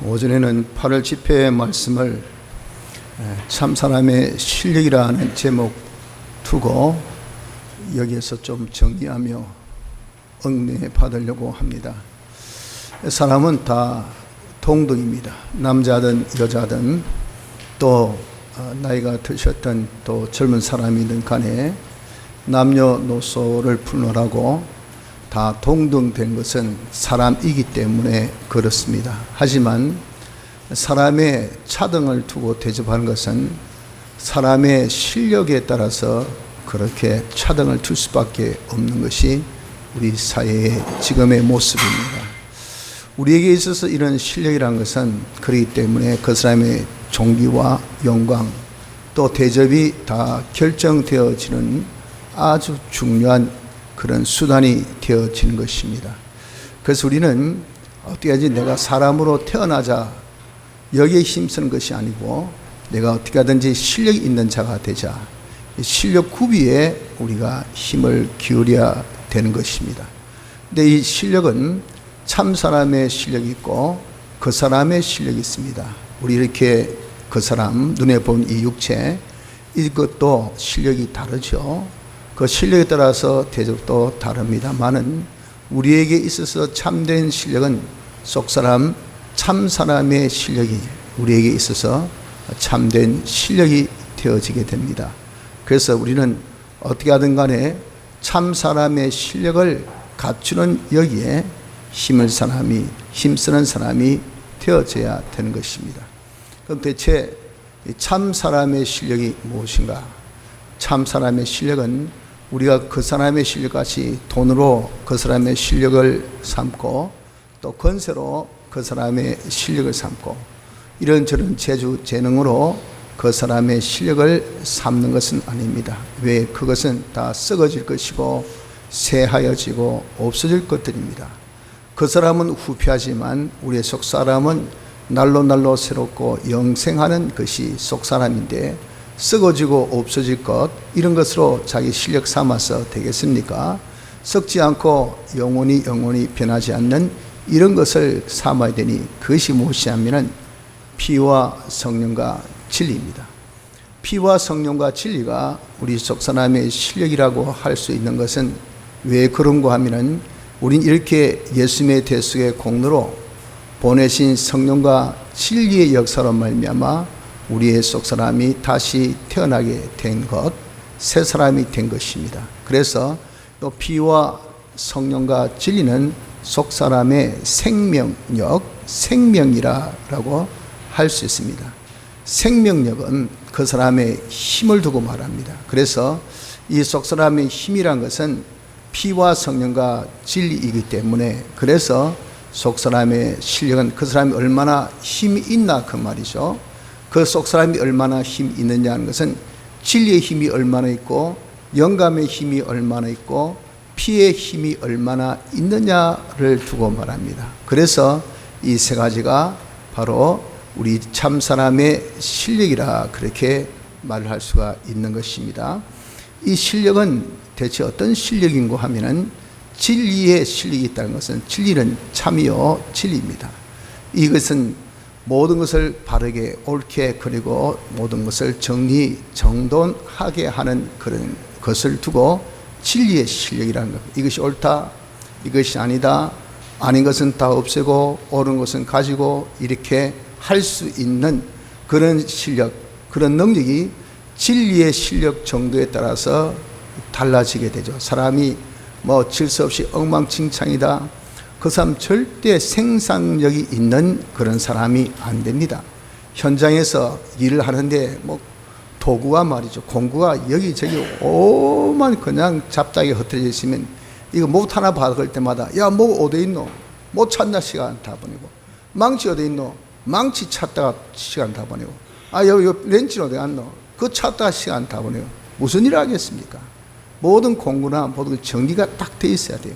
오전에는 8월 집회 말씀을 참 사람의 실력이라는 제목 두고 여기에서 좀 정리하며 은혜 받으려고 합니다. 사람은 다 동등입니다. 남자든 여자든 또 나이가 드셨던 또 젊은 사람이든 간에 남녀노소를 분별하고 다 동등된 것은 사람이기 때문에 그렇습니다. 하지만 사람의 차등을 두고 대접하는 것은 사람의 실력에 따라서 그렇게 차등을 둘 수밖에 없는 것이 우리 사회의 지금의 모습입니다. 우리에게 있어서 이런 실력이라는 것은 그렇기 때문에 그 사람의 존귀와 영광 또 대접이 다 결정되어지는 아주 중요한 그런 수단이 되어지는 것입니다. 그래서 우리는 어떻게 하지 내가 사람으로 태어나자 여기에 힘쓰는 것이 아니고 내가 어떻게 하든지 실력이 있는 자가 되자 실력 구비에 우리가 힘을 기울여야 되는 것입니다. 근데 이 실력은 참 사람의 실력이 있고 그 사람의 실력이 있습니다. 우리 이렇게 그 사람 눈에 본 이 육체 이것도 실력이 다르죠. 그 실력에 따라서 대접도 다릅니다만은 우리에게 있어서 참된 실력은 속사람 참 사람의 실력이 우리에게 있어서 참된 실력이 되어지게 됩니다. 그래서 우리는 어떻게 하든 간에 참 사람의 실력을 갖추는 여기에 힘쓰는 사람이 되어져야 되는 것입니다. 그럼 대체 참 사람의 실력이 무엇인가? 참 사람의 실력은 우리가 그 사람의 실력같이 돈으로 그 사람의 실력을 삼고 또 권세로 그 사람의 실력을 삼고 이런저런 재주 재능으로 그 사람의 실력을 삼는 것은 아닙니다. 왜? 그것은 다 썩어질 것이고 새하여지고 없어질 것들입니다. 그 사람은 후피하지만 우리의 속사람은 날로 새롭고 영생하는 것이 속사람인데 썩어지고 없어질 것 이런 것으로 자기 실력 삼아서 되겠습니까? 썩지 않고 영원히 변하지 않는 이런 것을 삼아야 되니 그것이 무엇이냐면 피와 성령과 진리입니다. 피와 성령과 진리가 우리 속사람의 실력이라고 할 수 있는 것은 왜 그런가 하면은 우린 이렇게 예수님의 대속의 공로로 보내신 성령과 진리의 역사로 말미암아 우리의 속사람이 다시 태어나게 된 것, 새 사람이 된 것입니다. 그래서 또 피와 성령과 진리는 속사람의 생명력, 생명이라고 할 수 있습니다. 생명력은 그 사람의 힘을 두고 말합니다. 그래서 이 속사람의 힘이란 것은 피와 성령과 진리이기 때문에 그래서 속사람의 실력은 그 사람이 얼마나 힘이 있나 그 말이죠. 그 속사람이 얼마나 힘이 있느냐 하는 것은 진리의 힘이 얼마나 있고 영감의 힘이 얼마나 있고 피의 힘이 얼마나 있느냐를 두고 말합니다. 그래서 이 세 가지가 바로 우리 참 사람의 실력이라 그렇게 말을 할 수가 있는 것입니다. 이 실력은 대체 어떤 실력인고 하면은 진리의 실력이 있다는 것은 진리는 참이요 진리입니다. 이것은 모든 것을 바르게 옳게 그리고 모든 것을 정돈하게 하는 그런 것을 두고 진리의 실력이라는 것. 이것이 옳다, 이것이 아니다, 아닌 것은 다 없애고 옳은 것은 가지고 이렇게 할 수 있는 그런 실력, 그런 능력이 진리의 실력 정도에 따라서 달라지게 되죠. 사람이 뭐 질서 없이 엉망진창이다. 그 사람 절대 생산력이 있는 그런 사람이 안 됩니다. 현장에서 일을 하는데 뭐 도구가 말이죠. 공구가 여기저기 오만 그냥 잡다하게 흩어져 있으면 이거 못 하나 받을 때마다 야, 뭐 어디 있노? 못 찾나 시간 다 보내고 망치 어디 있노? 망치 찾다가 시간 다 보내고 아, 여기 렌치는 어디 갔노? 그거 찾다가 시간 다 보내고 무슨 일을 하겠습니까? 모든 공구나 모든 정리가 딱 돼 있어야 돼요.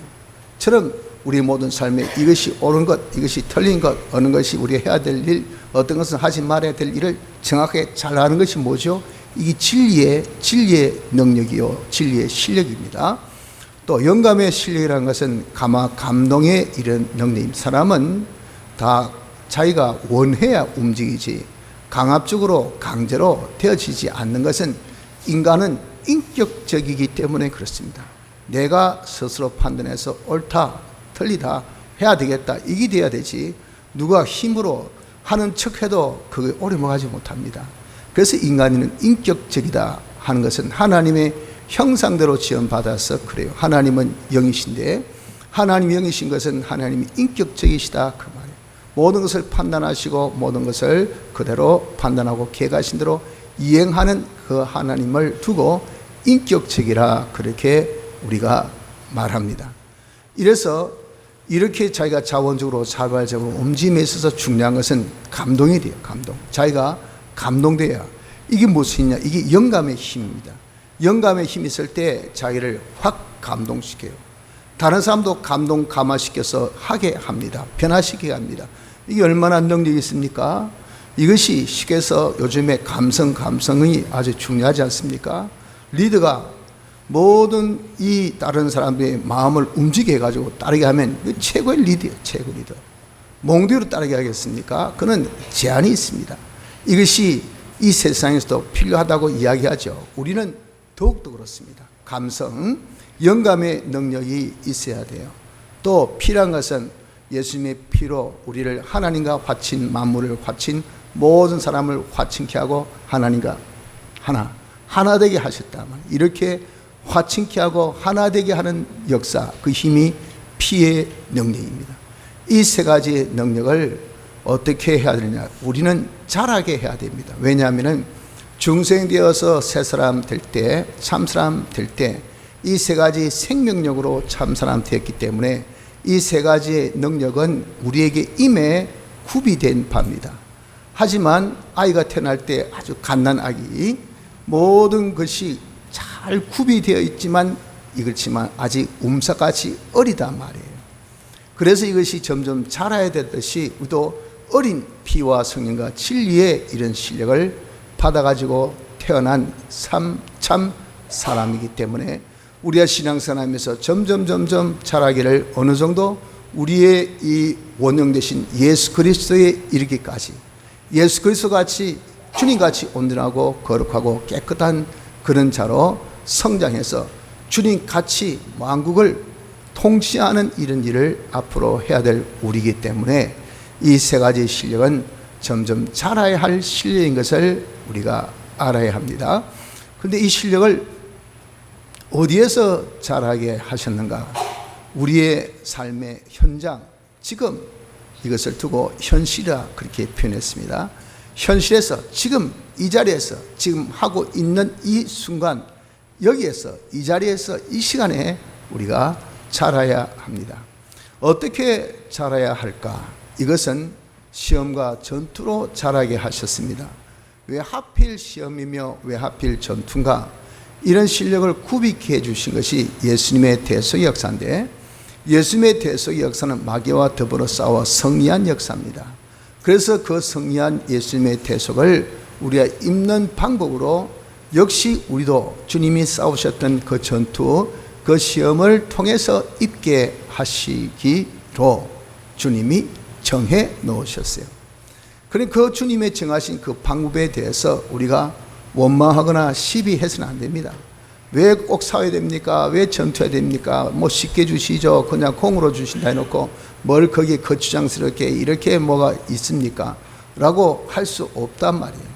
처럼 우리 모든 삶에 이것이 옳은 것, 이것이 틀린 것, 어느 것이 우리가 해야 될 일, 어떤 것은 하지 말아야 될 일을 정확하게 잘 하는 것이 뭐죠? 이게 진리의 능력이요, 진리의 실력입니다. 또 영감의 실력이라는 것은 감동의 이런 능력입니다. 사람은 다 자기가 원해야 움직이지 강압적으로 강제로 되어지지 않는 것은 인간은 인격적이기 때문에 그렇습니다. 내가 스스로 판단해서 옳다, 틀리다, 해야 되겠다, 이게 돼야 되지 누가 힘으로 하는 척해도 그게 오래 가지 못합니다. 그래서 인간은 인격적이다 하는 것은 하나님의 형상대로 지음받아서 그래요. 하나님은 영이신데 하나님이 영이신 것은 하나님이 인격적이시다 그 말이에요. 모든 것을 판단하시고 모든 것을 그대로 판단하고 계획하신 대로 이행하는 그 하나님을 두고 인격적이라 그렇게 우리가 말합니다. 이래서 이렇게 자기가 자원적으로 자발적으로 움직임에 있어서 중요한 것은 감동이 돼요. 감동. 자기가 감동돼야. 이게 무엇이냐? 이게 영감의 힘입니다. 영감의 힘이 있을 때 자기를 확 감동시켜요. 다른 사람도 감동 감화시켜서 하게 합니다. 변화시키게 합니다. 이게 얼마나 능력이 있습니까? 이것이 쉽게 해서 요즘에 감성이 아주 중요하지 않습니까? 리더가 모든 이 다른 사람들의 마음을 움직여 가지고 따르게 하면 최고의 리더예요. 최고 리더. 몽디로 따르게 하겠습니까? 그는 제한이 있습니다. 이것이 이 세상에서도 필요하다고 이야기하죠. 우리는 더욱더 그렇습니다. 감성, 영감의 능력이 있어야 돼요. 또 필요한 것은 예수님의 피로 우리를 하나님과 화친, 만물을 화친, 모든 사람을 화친케 하고 하나님과 하나 되게 하셨다. 이렇게 화친케 하고 하나 되게 하는 역사, 그 힘이 피의 능력입니다. 이 세 가지의 능력을 어떻게 해야 되느냐? 우리는 잘하게 해야 됩니다. 왜냐하면 중생되어서 새 사람 될 때, 참 사람 될 때 이 세 가지 생명력으로 참 사람 되었기 때문에 이 세 가지의 능력은 우리에게 임에 구비된 바입니다. 하지만 아이가 태어날 때 아주 갓난 아기 모든 것이 잘 구비되어 있지만 그렇지만 아직 움사같이 어리단 말이에요. 그래서 이것이 점점 자라야 되듯이 우리도 어린 피와 성령과 진리의 이런 실력을 받아가지고 태어난 참 사람이기 때문에 우리가 신앙생활하면서 점점 자라기를 어느 정도 우리의 이 원형 되신 예수 그리스도에 이르기까지 예수 그리스도 같이 주님같이 온전하고 거룩하고 깨끗한 그런 자로 성장해서 주님 같이 만국을 통치하는 이런 일을 앞으로 해야 될 우리이기 때문에 이 세 가지 실력은 점점 자라야 할 실력인 것을 우리가 알아야 합니다. 그런데 이 실력을 어디에서 자라게 하셨는가? 우리의 삶의 현장, 지금 이것을 두고 현실이라 그렇게 표현했습니다. 현실에서 지금 이 자리에서 지금 하고 있는 이 순간 여기에서 이 자리에서 이 시간에 우리가 자라야 합니다. 어떻게 자라야 할까? 이것은 시험과 전투로 자라게 하셨습니다. 왜 하필 시험이며 왜 하필 전투인가? 이런 실력을 구비케 해주신 것이 예수님의 대속의 역사인데 예수님의 대속의 역사는 마귀와 더불어 싸워 승리한 역사입니다. 그래서 그 승리한 예수님의 대속을 우리가 입는 방법으로 역시 우리도 주님이 싸우셨던 그 전투, 그 시험을 통해서 입게 하시기로 주님이 정해 놓으셨어요. 그러니 그 주님의 정하신 그 방법에 대해서 우리가 원망하거나 시비해서는 안 됩니다. 왜 꼭 싸워야 됩니까? 왜 전투해야 됩니까? 뭐 쉽게 주시죠. 그냥 공으로 주신다 해놓고 뭘 거기에 거추장스럽게 이렇게 뭐가 있습니까? 라고 할 수 없단 말이에요.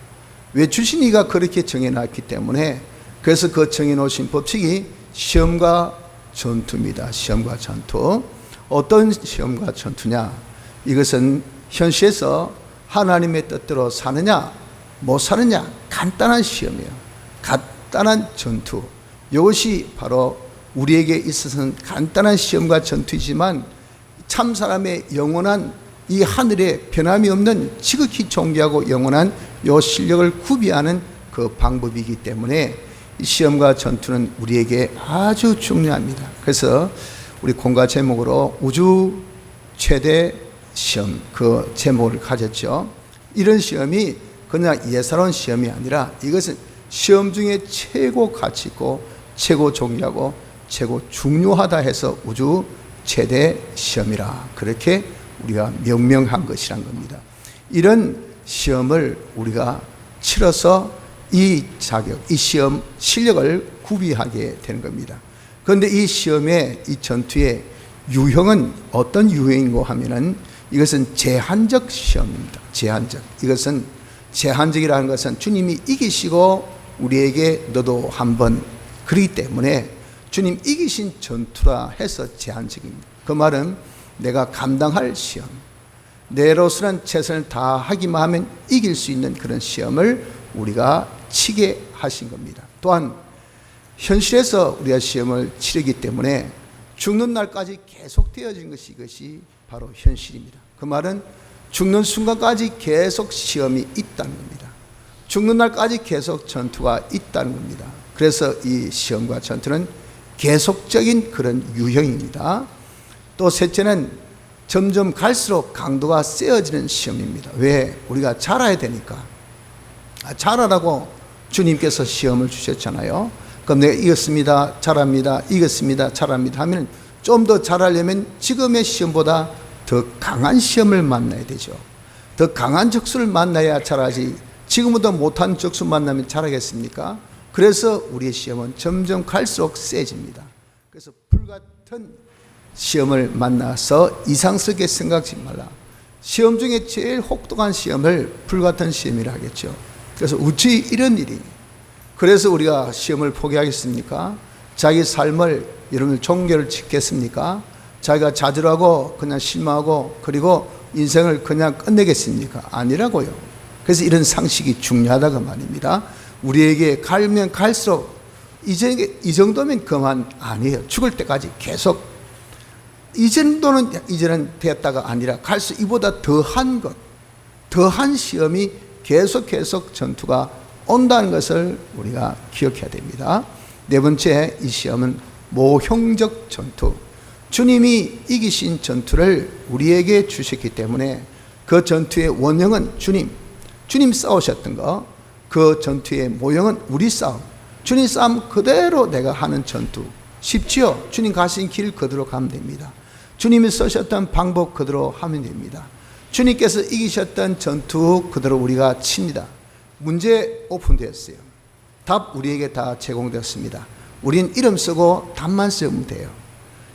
왜 주신 이가 그렇게 정해놨기 때문에 그래서 그 정해놓으신 법칙이 시험과 전투입니다. 시험과 전투. 어떤 시험과 전투냐? 이것은 현실에서 하나님의 뜻대로 사느냐 못 사느냐 간단한 시험이에요. 간단한 전투. 이것이 바로 우리에게 있어서는 간단한 시험과 전투이지만 참 사람의 영원한 이 하늘에 변함이 없는 지극히 존귀하고 영원한 이 실력을 구비하는 그 방법이기 때문에 이 시험과 전투는 우리에게 아주 중요합니다. 그래서 우리 공과 제목으로 우주 최대 시험 그 제목을 가졌죠. 이런 시험이 그냥 예사로운 시험이 아니라 이것은 시험 중에 최고 가치 있고 최고 존귀하고 최고 중요하다 해서 우주 최대 시험이라 그렇게 우리가 명명한 것이란 겁니다. 이런 시험을 우리가 치러서 이 자격, 이 시험 실력을 구비하게 되는 겁니다. 그런데 이 시험의, 이 전투의 유형은 어떤 유형인고 하면은 이것은 제한적 시험입니다. 제한적. 이것은 제한적이라는 것은 주님이 이기시고 우리에게 너도 한번, 그렇기 때문에 주님 이기신 전투라 해서 제한적입니다. 그 말은 내가 감당할 시험, 내로서는 최선을 다하기만 하면 이길 수 있는 그런 시험을 우리가 치게 하신 겁니다. 또한 현실에서 우리가 시험을 치르기 때문에 죽는 날까지 계속되어진 것이, 이것이 바로 현실입니다. 그 말은 죽는 순간까지 계속 시험이 있다는 겁니다. 죽는 날까지 계속 전투가 있다는 겁니다. 그래서 이 시험과 전투는 계속적인 그런 유형입니다. 또 셋째는 점점 갈수록 강도가 세어지는 시험입니다. 왜? 우리가 자라야 되니까. 자라라고 주님께서 시험을 주셨잖아요. 그럼 내가 이겼습니다, 잘합니다, 이겼습니다, 잘합니다 하면 좀 더 잘하려면 지금의 시험보다 더 강한 시험을 만나야 되죠. 더 강한 적수를 만나야 잘하지, 지금보다 못한 적수 만나면 잘하겠습니까? 그래서 우리의 시험은 점점 갈수록 세집니다. 그래서 불같은 시험을 만나서 이상스럽게 생각하지 말라. 시험 중에 제일 혹독한 시험을 불같은 시험이라 하겠죠. 그래서 어찌 이런 일이, 그래서 우리가 시험을 포기하겠습니까? 자기 삶을, 여러분 종교를 지켰습니까? 자기가 좌절하고 그냥 실망하고 그리고 인생을 그냥 끝내겠습니까? 아니라고요. 그래서 이런 상식이 중요하다고 말입니다. 우리에게 가면 갈수록 이 정도면 그만 아니에요. 죽을 때까지 계속 이 정도는 이제는 되었다가 아니라 갈수록 이보다 더한 것, 더한 시험이 계속 전투가 온다는 것을 우리가 기억해야 됩니다. 네 번째, 이 시험은 모형적 전투. 주님이 이기신 전투를 우리에게 주셨기 때문에 그 전투의 원형은 주님 싸우셨던 거, 그 전투의 모형은 우리 싸움. 주님 싸움 그대로 내가 하는 전투. 쉽지요? 주님 가신 길 그대로 가면 됩니다. 주님이 쓰셨던 방법 그대로 하면 됩니다. 주님께서 이기셨던 전투 그대로 우리가 칩니다. 문제 오픈되었어요. 답 우리에게 다 제공되었습니다. 우린 이름 쓰고 답만 쓰면 돼요.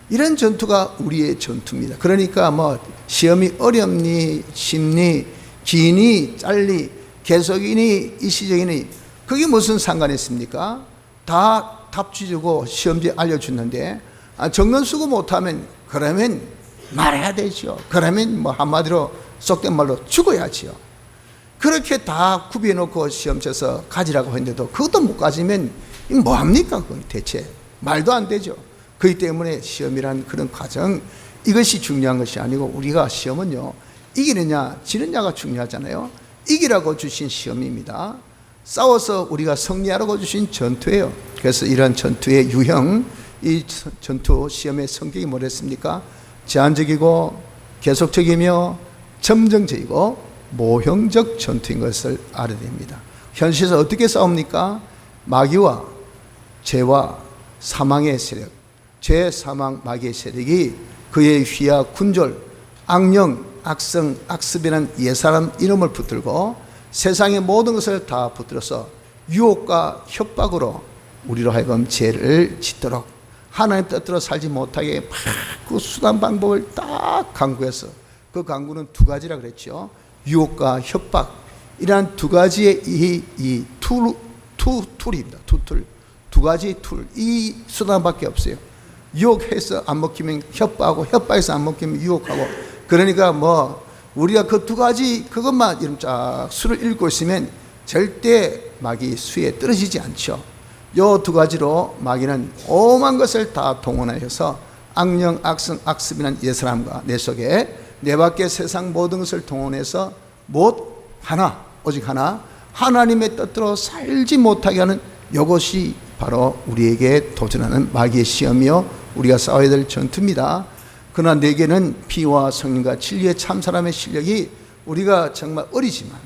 이런 전투가 우리의 전투입니다. 그러니까 뭐 시험이 어렵니, 쉽니, 기니, 짧니, 계속이니, 일시적이니 그게 무슨 상관이 있습니까? 다 답지 주고 시험지 알려주는데 정론 쓰고 못하면 그러면 말해야 되죠. 그러면 뭐 한마디로 속된 말로 죽어야지요. 그렇게 다 구비해놓고 시험 쳐서 가지라고 했는데도 그것도 못 가지면 뭐합니까? 그건 대체 말도 안 되죠. 그렇기 때문에 시험이란 그런 과정, 이것이 중요한 것이 아니고 우리가 시험은요, 이기느냐 지느냐가 중요하잖아요. 이기라고 주신 시험입니다. 싸워서 우리가 승리하라고 주신 전투예요. 그래서 이런 전투의 유형, 이 전투 시험의 성격이 뭐랬습니까? 제한적이고 계속적이며 점정적이고 모형적 전투인 것을 알아야 됩니다. 현실에서 어떻게 싸웁니까? 마귀와 죄와 사망의 세력, 죄, 사망, 마귀의 세력이 그의 휘하, 군졸, 악령, 악성, 악습이라는 옛사람 이름을 붙들고 세상의 모든 것을 다 붙들어서 유혹과 협박으로 우리로 하여금 죄를 짓도록 하나님 뜻대로 살지 못하게 막 그 수단 방법을 딱 강구해서, 그 강구는 두 가지라 그랬죠. 유혹과 협박, 이러한 두 가지의 이 툴입니다. 두 가지 툴, 이 수단밖에 없어요. 유혹해서 안 먹히면 협박하고, 협박해서 안 먹히면 유혹하고. 그러니까 뭐 우리가 그 두 가지 그것만 이름 쫙 수를 읽고 있으면 절대 마귀 수에 떨어지지 않죠. 요 두 가지로 마귀는 오만 것을 다 동원하여서 악령, 악성, 악습이라는 옛사람과 내 속에 내 밖에 세상 모든 것을 동원해서 오직 하나, 하나님의 뜻대로 살지 못하게 하는 이것이 바로 우리에게 도전하는 마귀의 시험이요, 우리가 싸워야 될 전투입니다. 그러나 내게는 피와 성령과 진리의 참사람의 실력이 우리가 정말 어리지만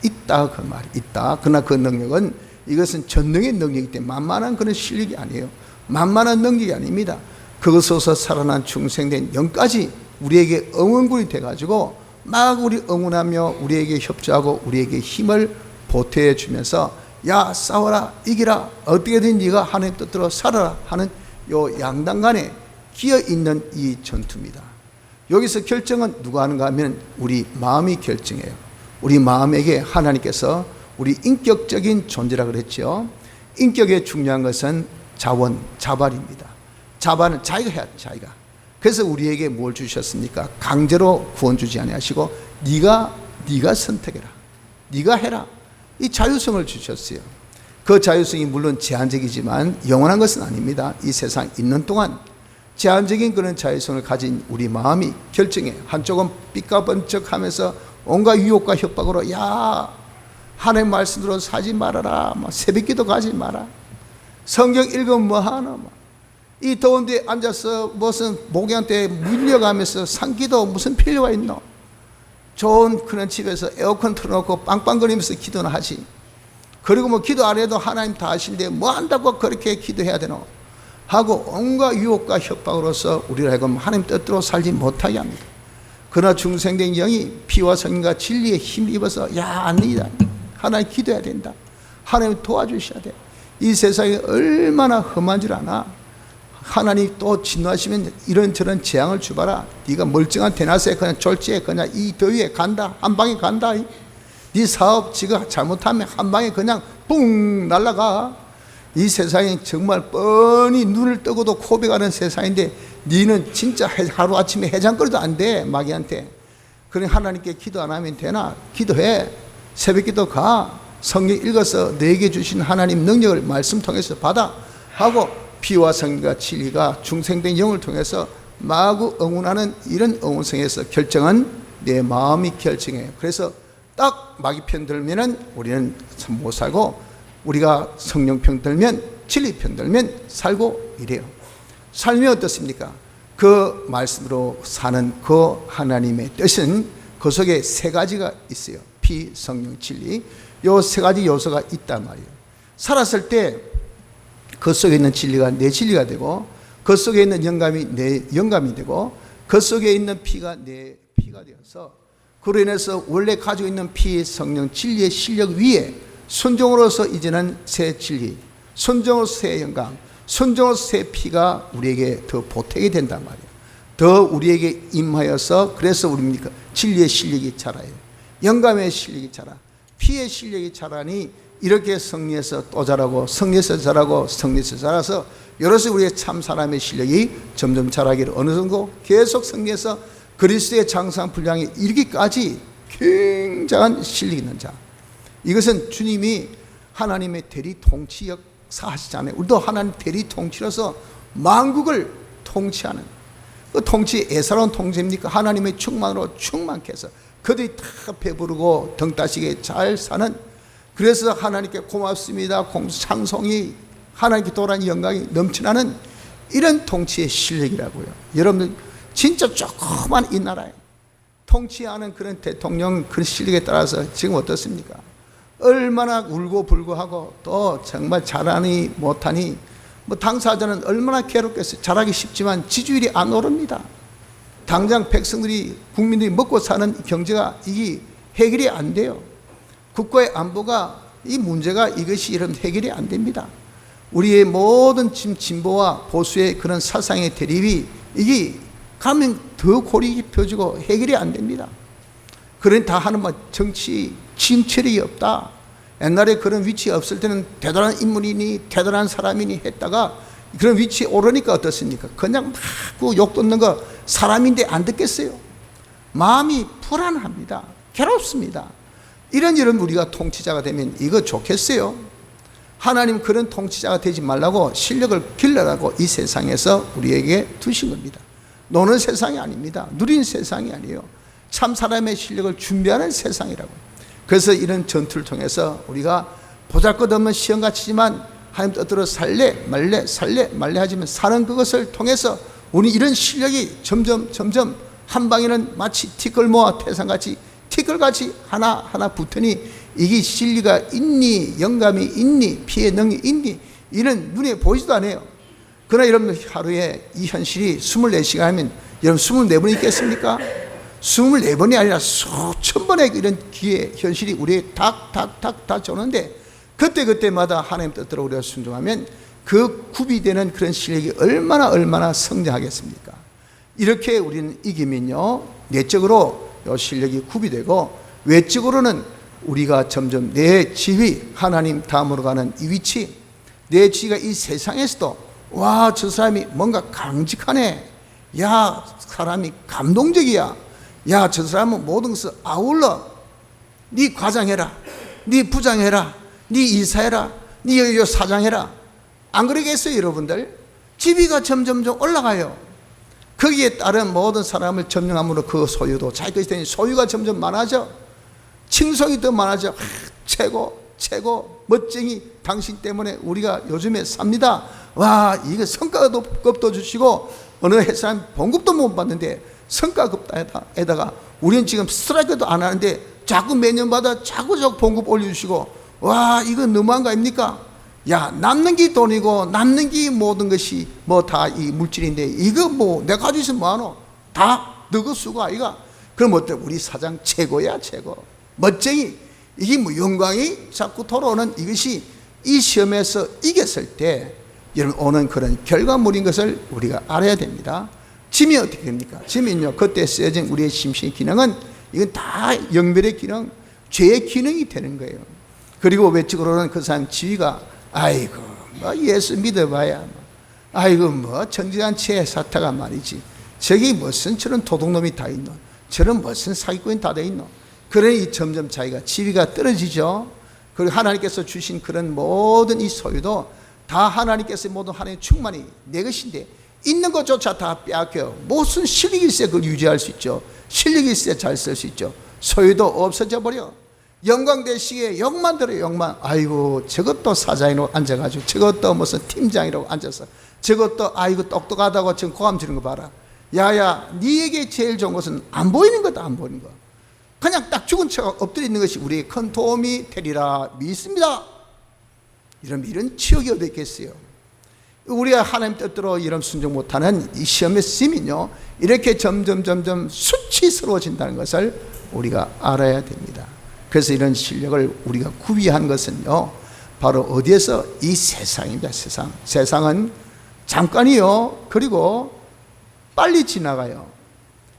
있다, 그 말이 있다. 그러나 그 능력은, 이것은 전능의 능력이기 때문에 만만한 그런 실력이 아니에요. 만만한 능력이 아닙니다. 그것에서 살아난 중생된 영까지 우리에게 응원군이 돼가지고 막 우리 응원하며 우리에게 협조하고 우리에게 힘을 보태해 주면서 야 싸워라 이기라 어떻게든 네가 하나님 뜻대로 살아라 하는 요 양당 간에 끼어 있는 이 전투입니다. 여기서 결정은 누가 하는가 하면 우리 마음이 결정해요. 우리 마음에게 하나님께서 우리 인격적인 존재라 그랬죠. 인격에 중요한 것은 자발입니다. 자발은 자기가 해야 돼, 자기가. 그래서 우리에게 뭘 주셨습니까? 강제로 구원 주지 아니하시고 네가 선택해라, 네가 해라, 이 자유성을 주셨어요. 그 자유성이 물론 제한적이지만 영원한 것은 아닙니다. 이 세상 있는 동안 제한적인 그런 자유성을 가진 우리 마음이 결정해요. 한쪽은 삐까번쩍하면서 온갖 유혹과 협박으로 야 하나님 말씀대로 사지 말아라, 새벽기도 가지 마라, 성경 읽으면 뭐하노, 이 더운데 앉아서 무슨 목욕한테 물려가면서 산기도 무슨 필요가 있노, 좋은 그런 집에서 에어컨 틀어놓고 빵빵거리면서 기도는 하지, 그리고 뭐 기도 안 해도 하나님 다 아시는데 뭐 한다고 그렇게 기도해야 되노 하고 온갖 유혹과 협박으로서 우리를 하여금 하나님 뜻대로 살지 못하게 합니다. 그러나 중생된 영이 피와 성령과 진리에 힘입어서 야 아니다, 하나님 기도해야 된다, 하나님 도와주셔야 돼, 이 세상이 얼마나 험한 줄 아나, 하나님 또 진노하시면 이런저런 재앙을 주봐라, 네가 멀쩡한 대낮에 그냥 졸지에 그냥 이 더위에 간다, 한 방에 간다, 네 사업 지가 잘못하면 한 방에 그냥 뿡 날아가. 이 세상이 정말 뻔히 눈을 뜨고도 고백하는 세상인데 너는 진짜 하루아침에 해장거리도 안 돼, 마귀한테. 그래 하나님께 기도 안 하면 되나? 기도해, 새벽기도 가, 성경 읽어서 너에게 주신 하나님 능력을 말씀 통해서 받아 하고 피와 성령과 진리가 중생된 영을 통해서 마구 응원하는 이런 응원성에서 결정은 내 마음이 결정해요. 그래서 딱 마귀 편 들면은 우리는 참 못 살고, 우리가 성령 편 들면 진리 편 들면 살고 이래요. 삶이 어떻습니까? 그 말씀으로 사는 그 하나님의 뜻은 그 속에 세 가지가 있어요. 피, 성령, 진리. 요 세 가지 요소가 있단 말이에요. 살았을 때 그 속에 있는 진리가 내 진리가 되고, 그 속에 있는 영감이 내 영감이 되고, 그 속에 있는 피가 내 피가 되어서, 그로 인해서 원래 가지고 있는 피, 성령, 진리의 실력 위에 순종으로서 이제는 새 진리, 순종으로서 새 영감, 순종으로서 새 피가 우리에게 더 보태게 된단 말이에요. 더 우리에게 임하여서, 그래서 우리입니까? 진리의 실력이 자라요. 영감의 실력이 자라, 피의 실력이 자라니 이렇게 성리에서 또 자라고, 성리에서 자라고, 성리에서 자라서 여러서 우리의 참 사람의 실력이 점점 자라기를 어느 정도 계속 성리에서 그리스도의 장성한 분량에 이르기까지 굉장한 실력이 있는 자. 이것은 주님이 하나님의 대리 통치 역사 하시잖아요. 우리도 하나님 대리 통치로서 만국을 통치하는 그 통치, 애사로운 통치입니까? 하나님의 충만으로 충만케 해서 그들이 다 배부르고 등 따시게 잘 사는, 그래서 하나님께 고맙습니다, 찬송이 하나님께 돌아온 영광이 넘쳐나는 이런 통치의 실력이라고요. 여러분들 진짜 조그만 이 나라에 통치하는 그런 대통령 그런 실력에 따라서 지금 어떻습니까? 얼마나 울고 불고하고 또 정말 잘하니 못하니 뭐 당사자는 얼마나 괴롭겠어요. 잘하기 쉽지만 지지율이 안 오릅니다. 당장 백성들이, 국민들이 먹고 사는 경제가 이게 해결이 안 돼요. 국가의 안보가, 이 문제가 이것이 이런 해결이 안 됩니다. 우리의 모든 진보와 보수의 그런 사상의 대립이 이게 가면 더 골이 깊어지고 해결이 안 됩니다. 그런 다 하는 말 정치 진철이 없다. 옛날에 그런 위치에 없을 때는 대단한 인물이니 대단한 사람이니 했다가 그런 위치에 오르니까 어떻습니까? 그냥 막 욕 듣는 거 사람인데 안 듣겠어요. 마음이 불안합니다. 괴롭습니다. 이런 우리가 통치자가 되면 이거 좋겠어요? 하나님 그런 통치자가 되지 말라고 실력을 길러라고 이 세상에서 우리에게 두신 겁니다. 노는 세상이 아닙니다. 누린 세상이 아니에요. 참 사람의 실력을 준비하는 세상이라고. 그래서 이런 전투를 통해서 우리가 보잘것없는 시험같이지만 하나님 뜻대로 살래 말래 하지만 사는 그것을 통해서 우리 이런 실력이 점점 한 방에는 마치 티끌 모아 태산같이 티끌같이 하나 붙으니 이게 진리가 있니, 영감이 있니, 피의 능이 있니, 이는 눈에 보이지도 않아요. 그러나 여러분 하루에 이 현실이 24시간 하면 여러분 24번 있겠습니까? 24번이 아니라 수천 번의 이런 기회 현실이 우리의 탁탁탁 닥쳐오는데 그때마다 하나님 뜻대로 우리가 순종하면 그 구비되는 그런 실력이 얼마나 성장하겠습니까? 이렇게 우리는 이기면요, 내적으로 이 실력이 구비되고 외적으로는 우리가 점점 내 지위, 하나님 다음으로 가는 이 위치, 내 지위가 이 세상에서도 와, 저 사람이 뭔가 강직하네, 야, 사람이 감동적이야, 야, 저 사람은 모든 것을 아울러, 네 과장해라, 네 부장해라, 네 이사해라, 네 사장해라. 안 그러겠어요 여러분들? 지위가 점점 올라가요. 거기에 따른 모든 사람을 점령함으로 그 소유도 자기 것이 되니 소유가 점점 많아져. 칭송이 더 많아져. 최고 멋쟁이, 당신 때문에 우리가 요즘에 삽니다. 와, 이거 성과급도 주시고 어느 회사는 봉급도 못 받는데 성과급에다가 우리는 지금 스트라이크도 안 하는데 자꾸 매년마다 자꾸 봉급 올려주시고, 와, 이거 너무한 거 아닙니까? 야, 남는 게 돈이고 남는 게 모든 것이 뭐 다 이 물질인데 이거 뭐 내가 가지고 있으면 뭐하노? 다 너거 쓰고 아이가. 그럼 어때? 우리 사장 최고야, 최고 멋쟁이. 이게 뭐 영광이 자꾸 돌아오는 이것이 이 시험에서 이겼을 때 여러분 오는 그런 결과물인 것을 우리가 알아야 됩니다. 짐이 어떻게 됩니까? 짐은요, 그때 쓰여진 우리의 심신의 기능은 이건 다 영별의 기능, 죄의 기능이 되는 거예요. 그리고 외적으로는 그 사람 지위가 아이고 뭐 예수 믿어봐야 뭐, 아이고 뭐 정직한 사타가 말이지, 저기 무슨 저런 도둑놈이 다 있노, 저런 무슨 사기꾼이 다 돼 있노. 그러니 점점 자기가 지위가 떨어지죠. 그리고 하나님께서 주신 그런 모든 이 소유도 다 하나님께서 모든 하나님의 충만이 내 것인데 있는 것조차 다 빼앗겨요. 무슨 실력이 있어야 그걸 유지할 수 있죠. 실력이 있어야 잘 쓸 수 있죠. 소유도 없어져 버려. 영광 대시에 욕만 들어요, 욕만. 아이고 저것도 사장이라고 앉아가지고, 저것도 무슨 팀장이라고 앉아서, 저것도 아이고 똑똑하다고 지금 고함 지르는 거 봐라. 야야, 네에게 제일 좋은 것은 안 보이는 거다, 안 보이는 거. 그냥 딱 죽은 척 엎드려 있는 것이 우리의 큰 도움이 되리라 믿습니다. 이런 치욕이 어디 있겠어요? 우리가 하나님 뜻대로 이런 순종 못하는 이 시험의 쓰임은요, 이렇게 점점 수치스러워진다는 것을 우리가 알아야 됩니다. 그래서 이런 실력을 우리가 구비한 것은요, 바로 어디에서? 이 세상입니다. 세상은 잠깐이요, 그리고 빨리 지나가요.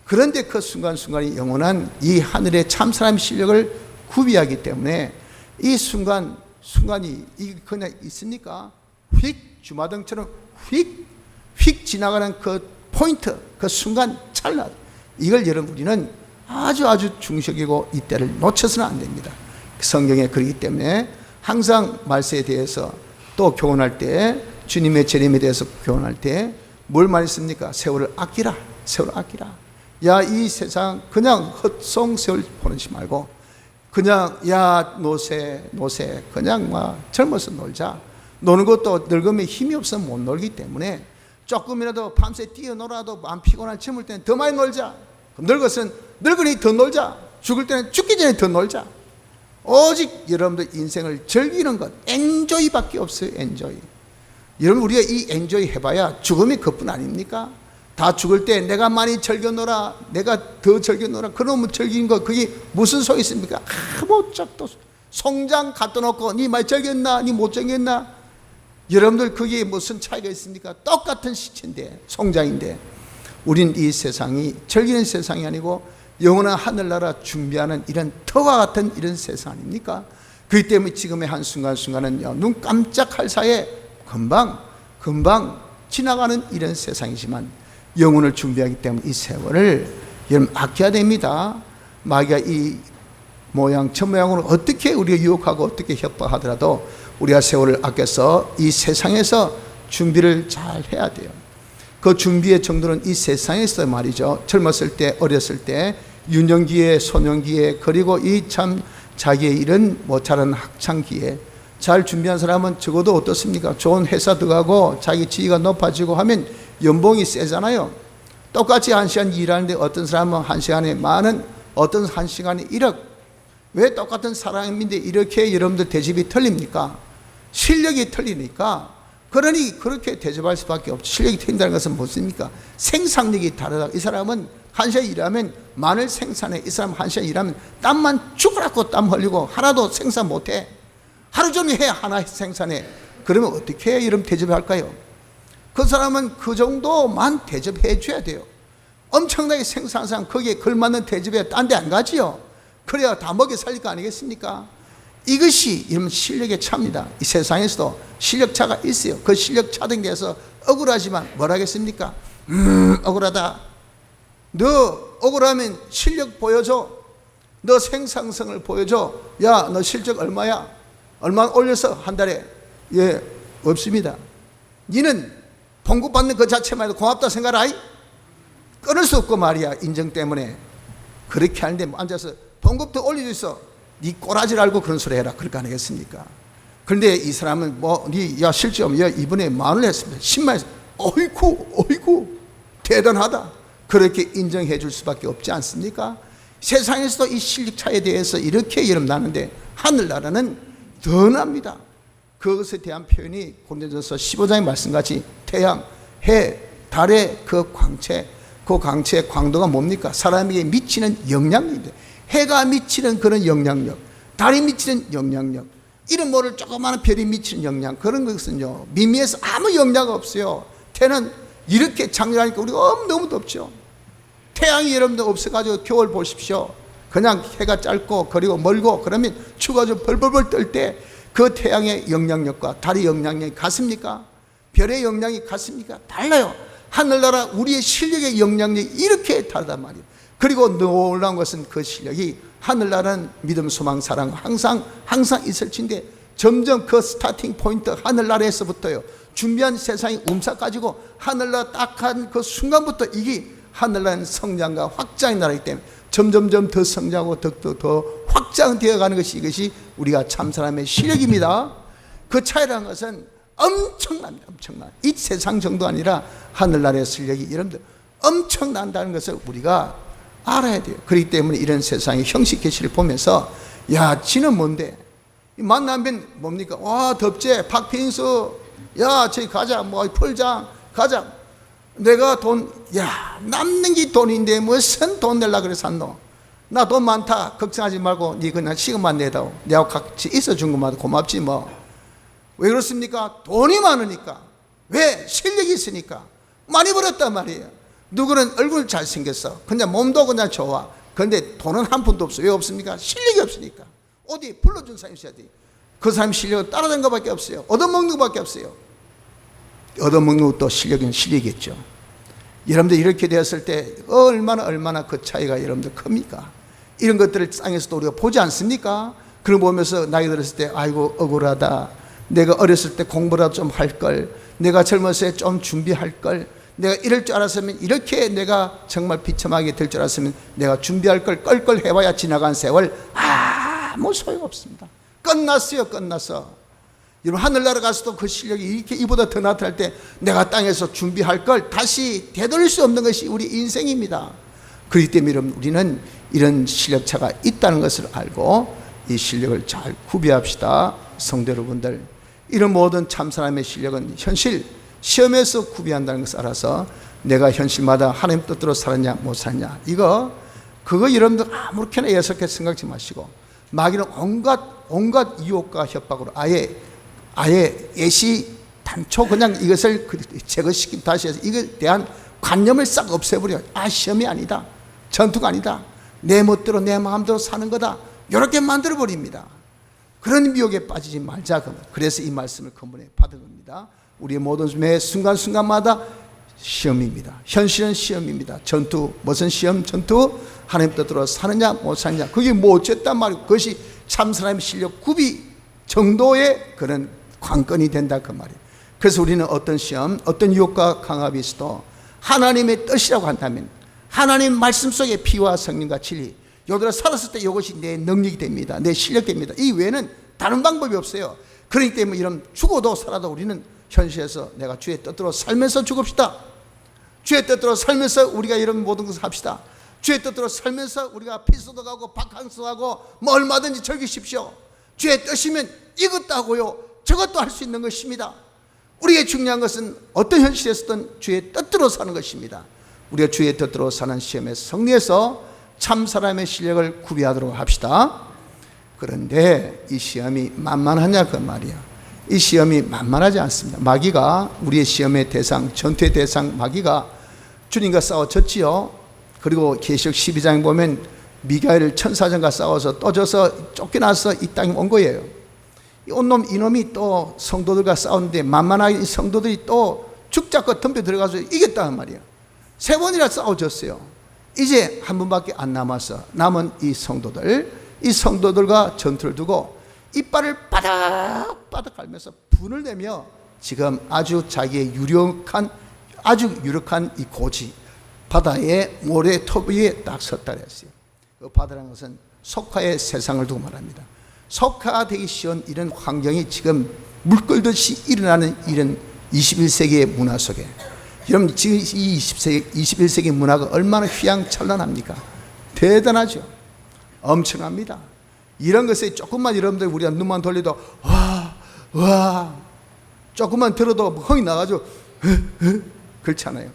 그런데 그 순간순간이 영원한 이 하늘의 참사람의 실력을 구비하기 때문에 이 순간이 그냥 있습니까? 휙, 주마등처럼 휙 지나가는 그 포인트, 그 순간 찰나, 이걸 여러분 우리는 아주 중시하고 이 때를 놓쳐서는 안 됩니다. 성경에 그렇기 때문에 항상 말세에 대해서 또 교훈할 때, 주님의 재림에 대해서 교훈할 때 뭘 말했습니까? 세월을 아끼라, 세월을 아끼라. 야, 이 세상 그냥 헛송 세월 보내지 말고 그냥 야, 노세 그냥 막 젊어서 놀자. 노는 것도 늙으면 힘이 없으면 못 놀기 때문에 조금이라도 밤새 뛰어놀아도 마음 피곤한 젊을 때는 더 많이 놀자. 늙었으면 늙으니 더 놀자. 죽을 때는 죽기 전에 더 놀자. 오직 여러분들 인생을 즐기는 것, 엔조이밖에 없어요. 엔조이. 여러분 우리가 이 엔조이 해봐야 죽음이 그뿐 아닙니까? 다 죽을 때 내가 많이 즐겨놀아, 내가 더 즐겨놀아, 그놈은 즐긴 거 그게 무슨 소용이 있습니까? 아무짝도. 송장 갖다 놓고 니 많이 즐겼나, 니 못 즐겼나? 여러분들 그게 무슨 차이가 있습니까? 똑같은 시체인데, 송장인데. 우린 이 세상이 즐기는 세상이 아니고 영원한 하늘나라 준비하는 이런 터와 같은 이런 세상 아닙니까? 그렇기 때문에 지금의 한순간순간은요, 눈 깜짝할 사이에 금방 지나가는 이런 세상이지만 영혼을 준비하기 때문에 이 세월을 여러분 아껴야 됩니다. 마귀가 이 모양 저 모양으로 어떻게 우리가 유혹하고 어떻게 협박하더라도 우리가 세월을 아껴서 이 세상에서 준비를 잘 해야 돼요. 그 준비의 정도는 이 세상에서 말이죠, 젊었을 때, 어렸을 때, 유년기에, 소년기에, 그리고 이 참 자기의 이런 잘하는 학창기에 잘 준비한 사람은 적어도 어떻습니까? 좋은 회사 들어가고 자기 지위가 높아지고 하면 연봉이 세잖아요. 똑같이 1시간 일하는데 어떤 사람은 1시간에 만원, 어떤 1시간에 1억. 왜 똑같은 사람인데 이렇게 여러분들 대집이 틀립니까? 실력이 틀리니까 그러니 그렇게 대접할 수밖에 없죠. 실력이 틀린다는 것은 무엇입니까? 생산력이 다르다. 이 사람은 한 시간 일하면 만을 생산해. 이 사람 한 시간 일하면 땀만 죽으라고 땀 흘리고 하나도 생산 못해. 하루 종일 해야 하나 생산해. 그러면 어떻게 해야 이런 대접을 할까요? 그 사람은 그 정도만 대접해 줘야 돼요. 엄청나게 생산한 사람 거기에 걸맞는 대접에 딴 데 안 가지요. 그래야 다 먹여 살릴 거 아니겠습니까? 이것이 이런 실력의 차입니다. 이 세상에서도 실력차가 있어요. 그 실력차 등 데서 억울하지만 뭘 하겠습니까? 억울하다. 너 억울하면 실력 보여줘. 너 생산성을 보여줘. 야, 너 실적 얼마야? 얼마 올려서 한 달에? 예, 없습니다. 니는 봉급받는 그 자체만 해도 고맙다 생각하라. 끊을 수 없고 말이야. 인정 때문에. 그렇게 하는데 앉아서 봉급 더 올려줄 있어. 니 꼬라지를 알고 그런 소리 해라. 그럴 거 아니겠습니까? 그런데 이 사람은 야, 실적, 야, 이번에 10,000원 했습니다. 10만 했습니다. 어이구, 대단하다. 그렇게 인정해 줄 수밖에 없지 않습니까? 세상에서도 이 실력차에 대해서 이렇게 이름나는데 하늘나라는 더 납니다. 그것에 대한 표현이 고린도전서 15장의 말씀같이 태양, 해, 달의 그 광채, 그 광채의 광도가 뭡니까? 사람에게 미치는 영향력인데, 해가 미치는 그런 영향력, 달이 미치는 영향력, 이런 모를 조그마한 별이 미치는 영향, 그런 것은요 미미해서 아무 영향 없어요. 태는 이렇게 장렬하니까 우리가 너무 덥죠. 태양이 여러분들 없어가지고 겨울 보십시오. 그냥 해가 짧고 그리고 멀고 그러면 추워가지고 벌벌벌 떨 때 그 태양의 영향력과 달의 영향력이 같습니까? 별의 영향이 같습니까? 달라요. 하늘나라 우리의 실력의 영향력이 이렇게 다르단 말이에요. 그리고 놀라운 것은 그 실력이 하늘나라는 믿음, 소망, 사랑 항상 있을 텐데 점점 그 스타팅 포인트 하늘나라에서부터요 준비한 세상이 움사 가지고 하늘나라 딱 한 그 순간부터 이게 하늘나라는 성장과 확장의 나라이기 때문에 점점점 더 성장하고 더 확장되어 가는 것이 이것이 우리가 참 사람의 실력입니다. 그 차이라는 것은 엄청납니다. 엄청나. 이 세상 정도 아니라 하늘나라의 실력이 여러분들 엄청난다는 것을 우리가 알아야 돼요. 그렇기 때문에 이런 세상의 형식 계시를 보면서 야, 지는 뭔데? 만나면 뭡니까? 와, 덥지? 박빙수. 야, 저기 가자. 풀장 가자. 내가 남는 게 돈인데 무슨 돈 내려고 그래 샀노? 나 돈 많다. 걱정하지 말고 니 그냥 시간만 내다오. 내가 같이 있어준 것만 고맙지 뭐. 왜 그렇습니까? 돈이 많으니까. 왜? 실력이 있으니까. 많이 벌었단 말이에요. 누구는 얼굴 잘생겼어. 그냥 몸도 그냥 좋아. 그런데 돈은 한 푼도 없어. 왜 없습니까? 실력이 없으니까. 어디 불러준 사람이 있어야 돼. 그 사람 실력은 따라다닌 것밖에 없어요. 얻어먹는 것밖에 없어요. 얻어먹는 것도 실력은 실력이겠죠. 여러분들 이렇게 되었을 때 얼마나 그 차이가 여러분들 큽니까? 이런 것들을 땅에서도 우리가 보지 않습니까? 그걸 보면서 나이 들었을 때 아이고 억울하다. 내가 어렸을 때 공부라도 좀 할 걸. 내가 젊었을 때 좀 준비할 걸. 내가 이럴 줄 알았으면 이렇게 내가 정말 비참하게 될 줄 알았으면 내가 준비할 걸 껄껄 해봐야 지나간 세월 아무 소용없습니다. 끝났어. 여러분 하늘나라 가서도 그 실력이 이렇게 이보다 더 나타날 때 내가 땅에서 준비할 걸 다시 되돌릴 수 없는 것이 우리 인생입니다. 그렇기 때문에 여러분 우리는 이런 실력차가 있다는 것을 알고 이 실력을 잘 구비합시다. 성도 여러분들, 이런 모든 참사람의 실력은 현실 시험에서 구비한다는 것을 알아서 내가 현실마다 하나님 뜻대로 살았냐 못 살았냐 그거 여러분들 아무렇게나 예석해 생각지 마시고 마귀는 온갖 유혹과 협박으로 아예 예시 단초 그냥 이것을 제거시키고 다시 해서 이것에 대한 관념을 싹 없애버려요. 시험이 아니다. 전투가 아니다. 내 멋대로 내 마음대로 사는 거다. 이렇게 만들어버립니다. 그런 미혹에 빠지지 말자. 그래서 이 말씀을 근본에 받은 겁니다. 우리의 모든 매 순간순간마다 시험입니다. 현실은 시험입니다. 전투, 무슨 시험? 전투? 하나님 뜻대로 사느냐 못 사느냐. 그게 뭐 어쨌단 말이고 그것이 참 사람의 실력 구비 정도의 그런 관건이 된다 그 말이에요. 그래서 우리는 어떤 시험, 어떤 유혹과 강압이 있어도 하나님의 뜻이라고 한다면 하나님 말씀 속에 피와 성령과 진리 여기서 살았을 때 이것이 내 능력이 됩니다. 내 실력이 됩니다. 이 외에는 다른 방법이 없어요. 그렇기 때문에 이런 죽어도 살아도 우리는 현실에서 내가 주의 뜻대로 살면서 죽읍시다. 주의 뜻대로 살면서 우리가 이런 모든 것을 합시다. 주의 뜻대로 살면서 우리가 피서도 가고 바캉스 가고 뭐 얼마든지 즐기십시오. 주의 뜻이면 이것도 하고요 저것도 할 수 있는 것입니다. 우리에게 중요한 것은 어떤 현실에서든 주의 뜻대로 사는 것입니다. 우리가 주의 뜻대로 사는 시험에 승리해서 참 사람의 실력을 구비하도록 합시다. 그런데 이 시험이 만만하냐 그 말이야. 이 시험이 만만하지 않습니다. 마귀가 우리의 시험의 대상, 전투의 대상 마귀가 주님과 싸워졌지요. 그리고 계시록 12장에 보면 미가엘 천사장과 싸워서 떠져서 쫓겨나서 이 땅에 온 거예요. 이놈이 또 성도들과 싸우는데 만만하게 이 성도들이 또 죽잡고 덤벼 들어가서 이겼다는 말이에요. 3번이나 싸워졌어요. 이제 한 분밖에 안 남아서 남은 이 성도들과 전투를 두고 이빨을 바닥바닥 갈면서 분을 내며 지금 아주 자기의 유력한 이 고지 바다의 모래톱 위에 딱 섰다 그랬어요. 그 바다라는 것은 석화의 세상을 두고 말합니다. 석화되기 쉬운 이런 환경이 지금 물 끓듯이 일어나는 이런 21세기의 문화 속에, 여러분 지금 이 21세기 문화가 얼마나 휘황찬란합니까? 대단하죠. 엄청납니다. 이런 것에 조금만 여러분들 우리가 눈만 돌려도 와 조금만 들어도 흥이 나가지고 그렇잖아요.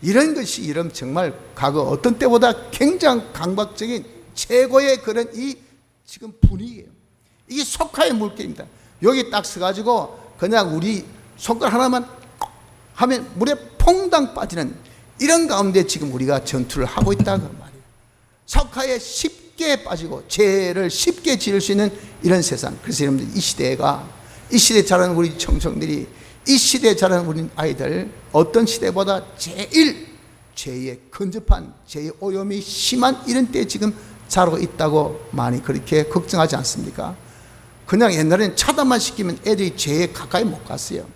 이런 것이 여러분 정말 과거 어떤 때보다 굉장히 강박적인 최고의 그런 이 지금 분위기예요. 이게 석화의 물결입니다. 여기 딱 서가지고 그냥 우리 손가락 하나만 하면 물에 퐁당 빠지는 이런 가운데 지금 우리가 전투를 하고 있다는 말이에요. 석화에 쉽게 빠지고 죄를 쉽게 지을 수 있는 이런 세상. 그래서 여러분들 이 시대에 자라는 우리 청소년들이, 이 시대에 자라는 우리 아이들, 어떤 시대보다 제일 죄의 근접한, 죄의 오염이 심한 이런 때에 지금 자라고 있다고 많이 그렇게 걱정하지 않습니까? 그냥 옛날에는 차단만 시키면 애들이 죄에 가까이 못 갔어요.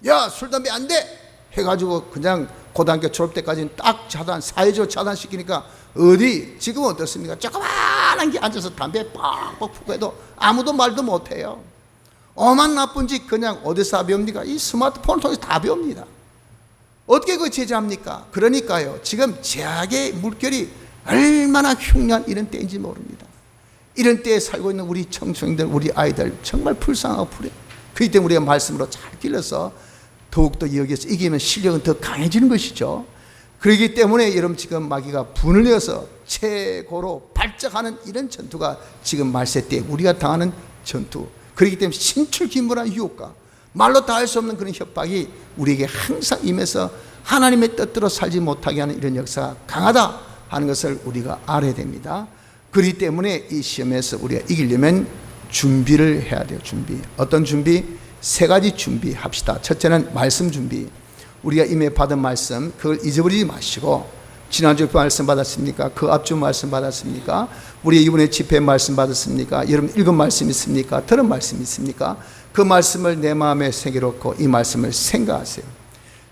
야, 술, 담배 안 돼! 해가지고 그냥 고등학교 졸업 때까지는 딱 사회적으로 차단시키니까 어디, 지금은 어떻습니까? 조그만한 게 앉아서 담배 빡빡 푸고 해도 아무도 말도 못해요. 오만 나쁜 짓 그냥 어디서 다 배웁니까? 이 스마트폰을 통해서 다 배웁니다. 어떻게 그 제재합니까? 그러니까요, 지금 제약의 물결이 얼마나 흉흉한 이런 때인지 모릅니다. 이런 때에 살고 있는 우리 청소년들, 우리 아이들 정말 불쌍하고 불해. 그렇기 때문에 우리가 말씀으로 잘 길러서 더욱더 여기서 이기면 실력은 더 강해지는 것이죠. 그렇기 때문에 여러분 지금 마귀가 분을 내어서 최고로 발작하는 이런 전투가 지금 말세 때 우리가 당하는 전투. 그렇기 때문에 신출기문한 유혹과 말로 다 할 수 없는 그런 협박이 우리에게 항상 임해서 하나님의 뜻대로 살지 못하게 하는 이런 역사가 강하다 하는 것을 우리가 알아야 됩니다. 그렇기 때문에 이 시험에서 우리가 이기려면 준비를 해야 돼요. 준비. 어떤 준비? 3가지 준비합시다. 첫째는 말씀 준비. 우리가 이미 받은 말씀, 그걸 잊어버리지 마시고, 지난주 말씀 받았습니까? 그 앞주 말씀 받았습니까? 우리 이번에 집회 말씀 받았습니까? 여러분 읽은 말씀 있습니까? 들은 말씀 있습니까? 그 말씀을 내 마음에 새겨놓고 이 말씀을 생각하세요.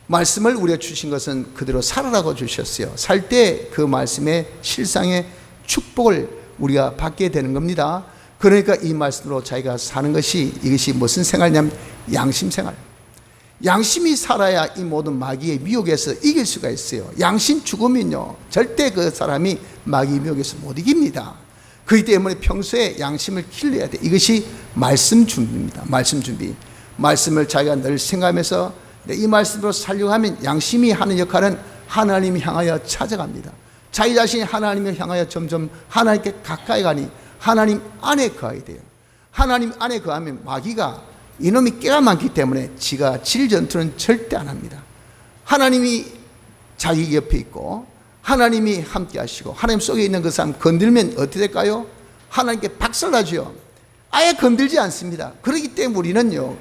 말씀을 우리가 주신 것은 그대로 살아라고 주셨어요. 살 때 그 말씀의 실상의 축복을 우리가 받게 되는 겁니다. 그러니까 이 말씀으로 자기가 사는 것이, 이것이 무슨 생활이냐면 양심 생활. 양심이 살아야 이 모든 마귀의 미혹에서 이길 수가 있어요. 양심 죽으면요, 절대 그 사람이 마귀의 미혹에서 못 이깁니다. 그렇기 때문에 평소에 양심을 길러야 돼. 이것이 말씀 준비입니다. 말씀 준비. 말씀을 자기가 늘 생각하면서 이 말씀으로 살려고 하면 양심이 하는 역할은 하나님 향하여 찾아갑니다. 자기 자신이 하나님을 향하여 점점 하나님께 가까이 가니 하나님 안에 거하게 돼요. 하나님 안에 거하면 마귀가, 이놈이 깨가 많기 때문에 지가 질 전투는 절대 안 합니다. 하나님이 자기 옆에 있고 하나님이 함께 하시고 하나님 속에 있는 그 사람 건들면 어떻게 될까요? 하나님께 박살나죠. 아예 건들지 않습니다. 그렇기 때문에 우리는요,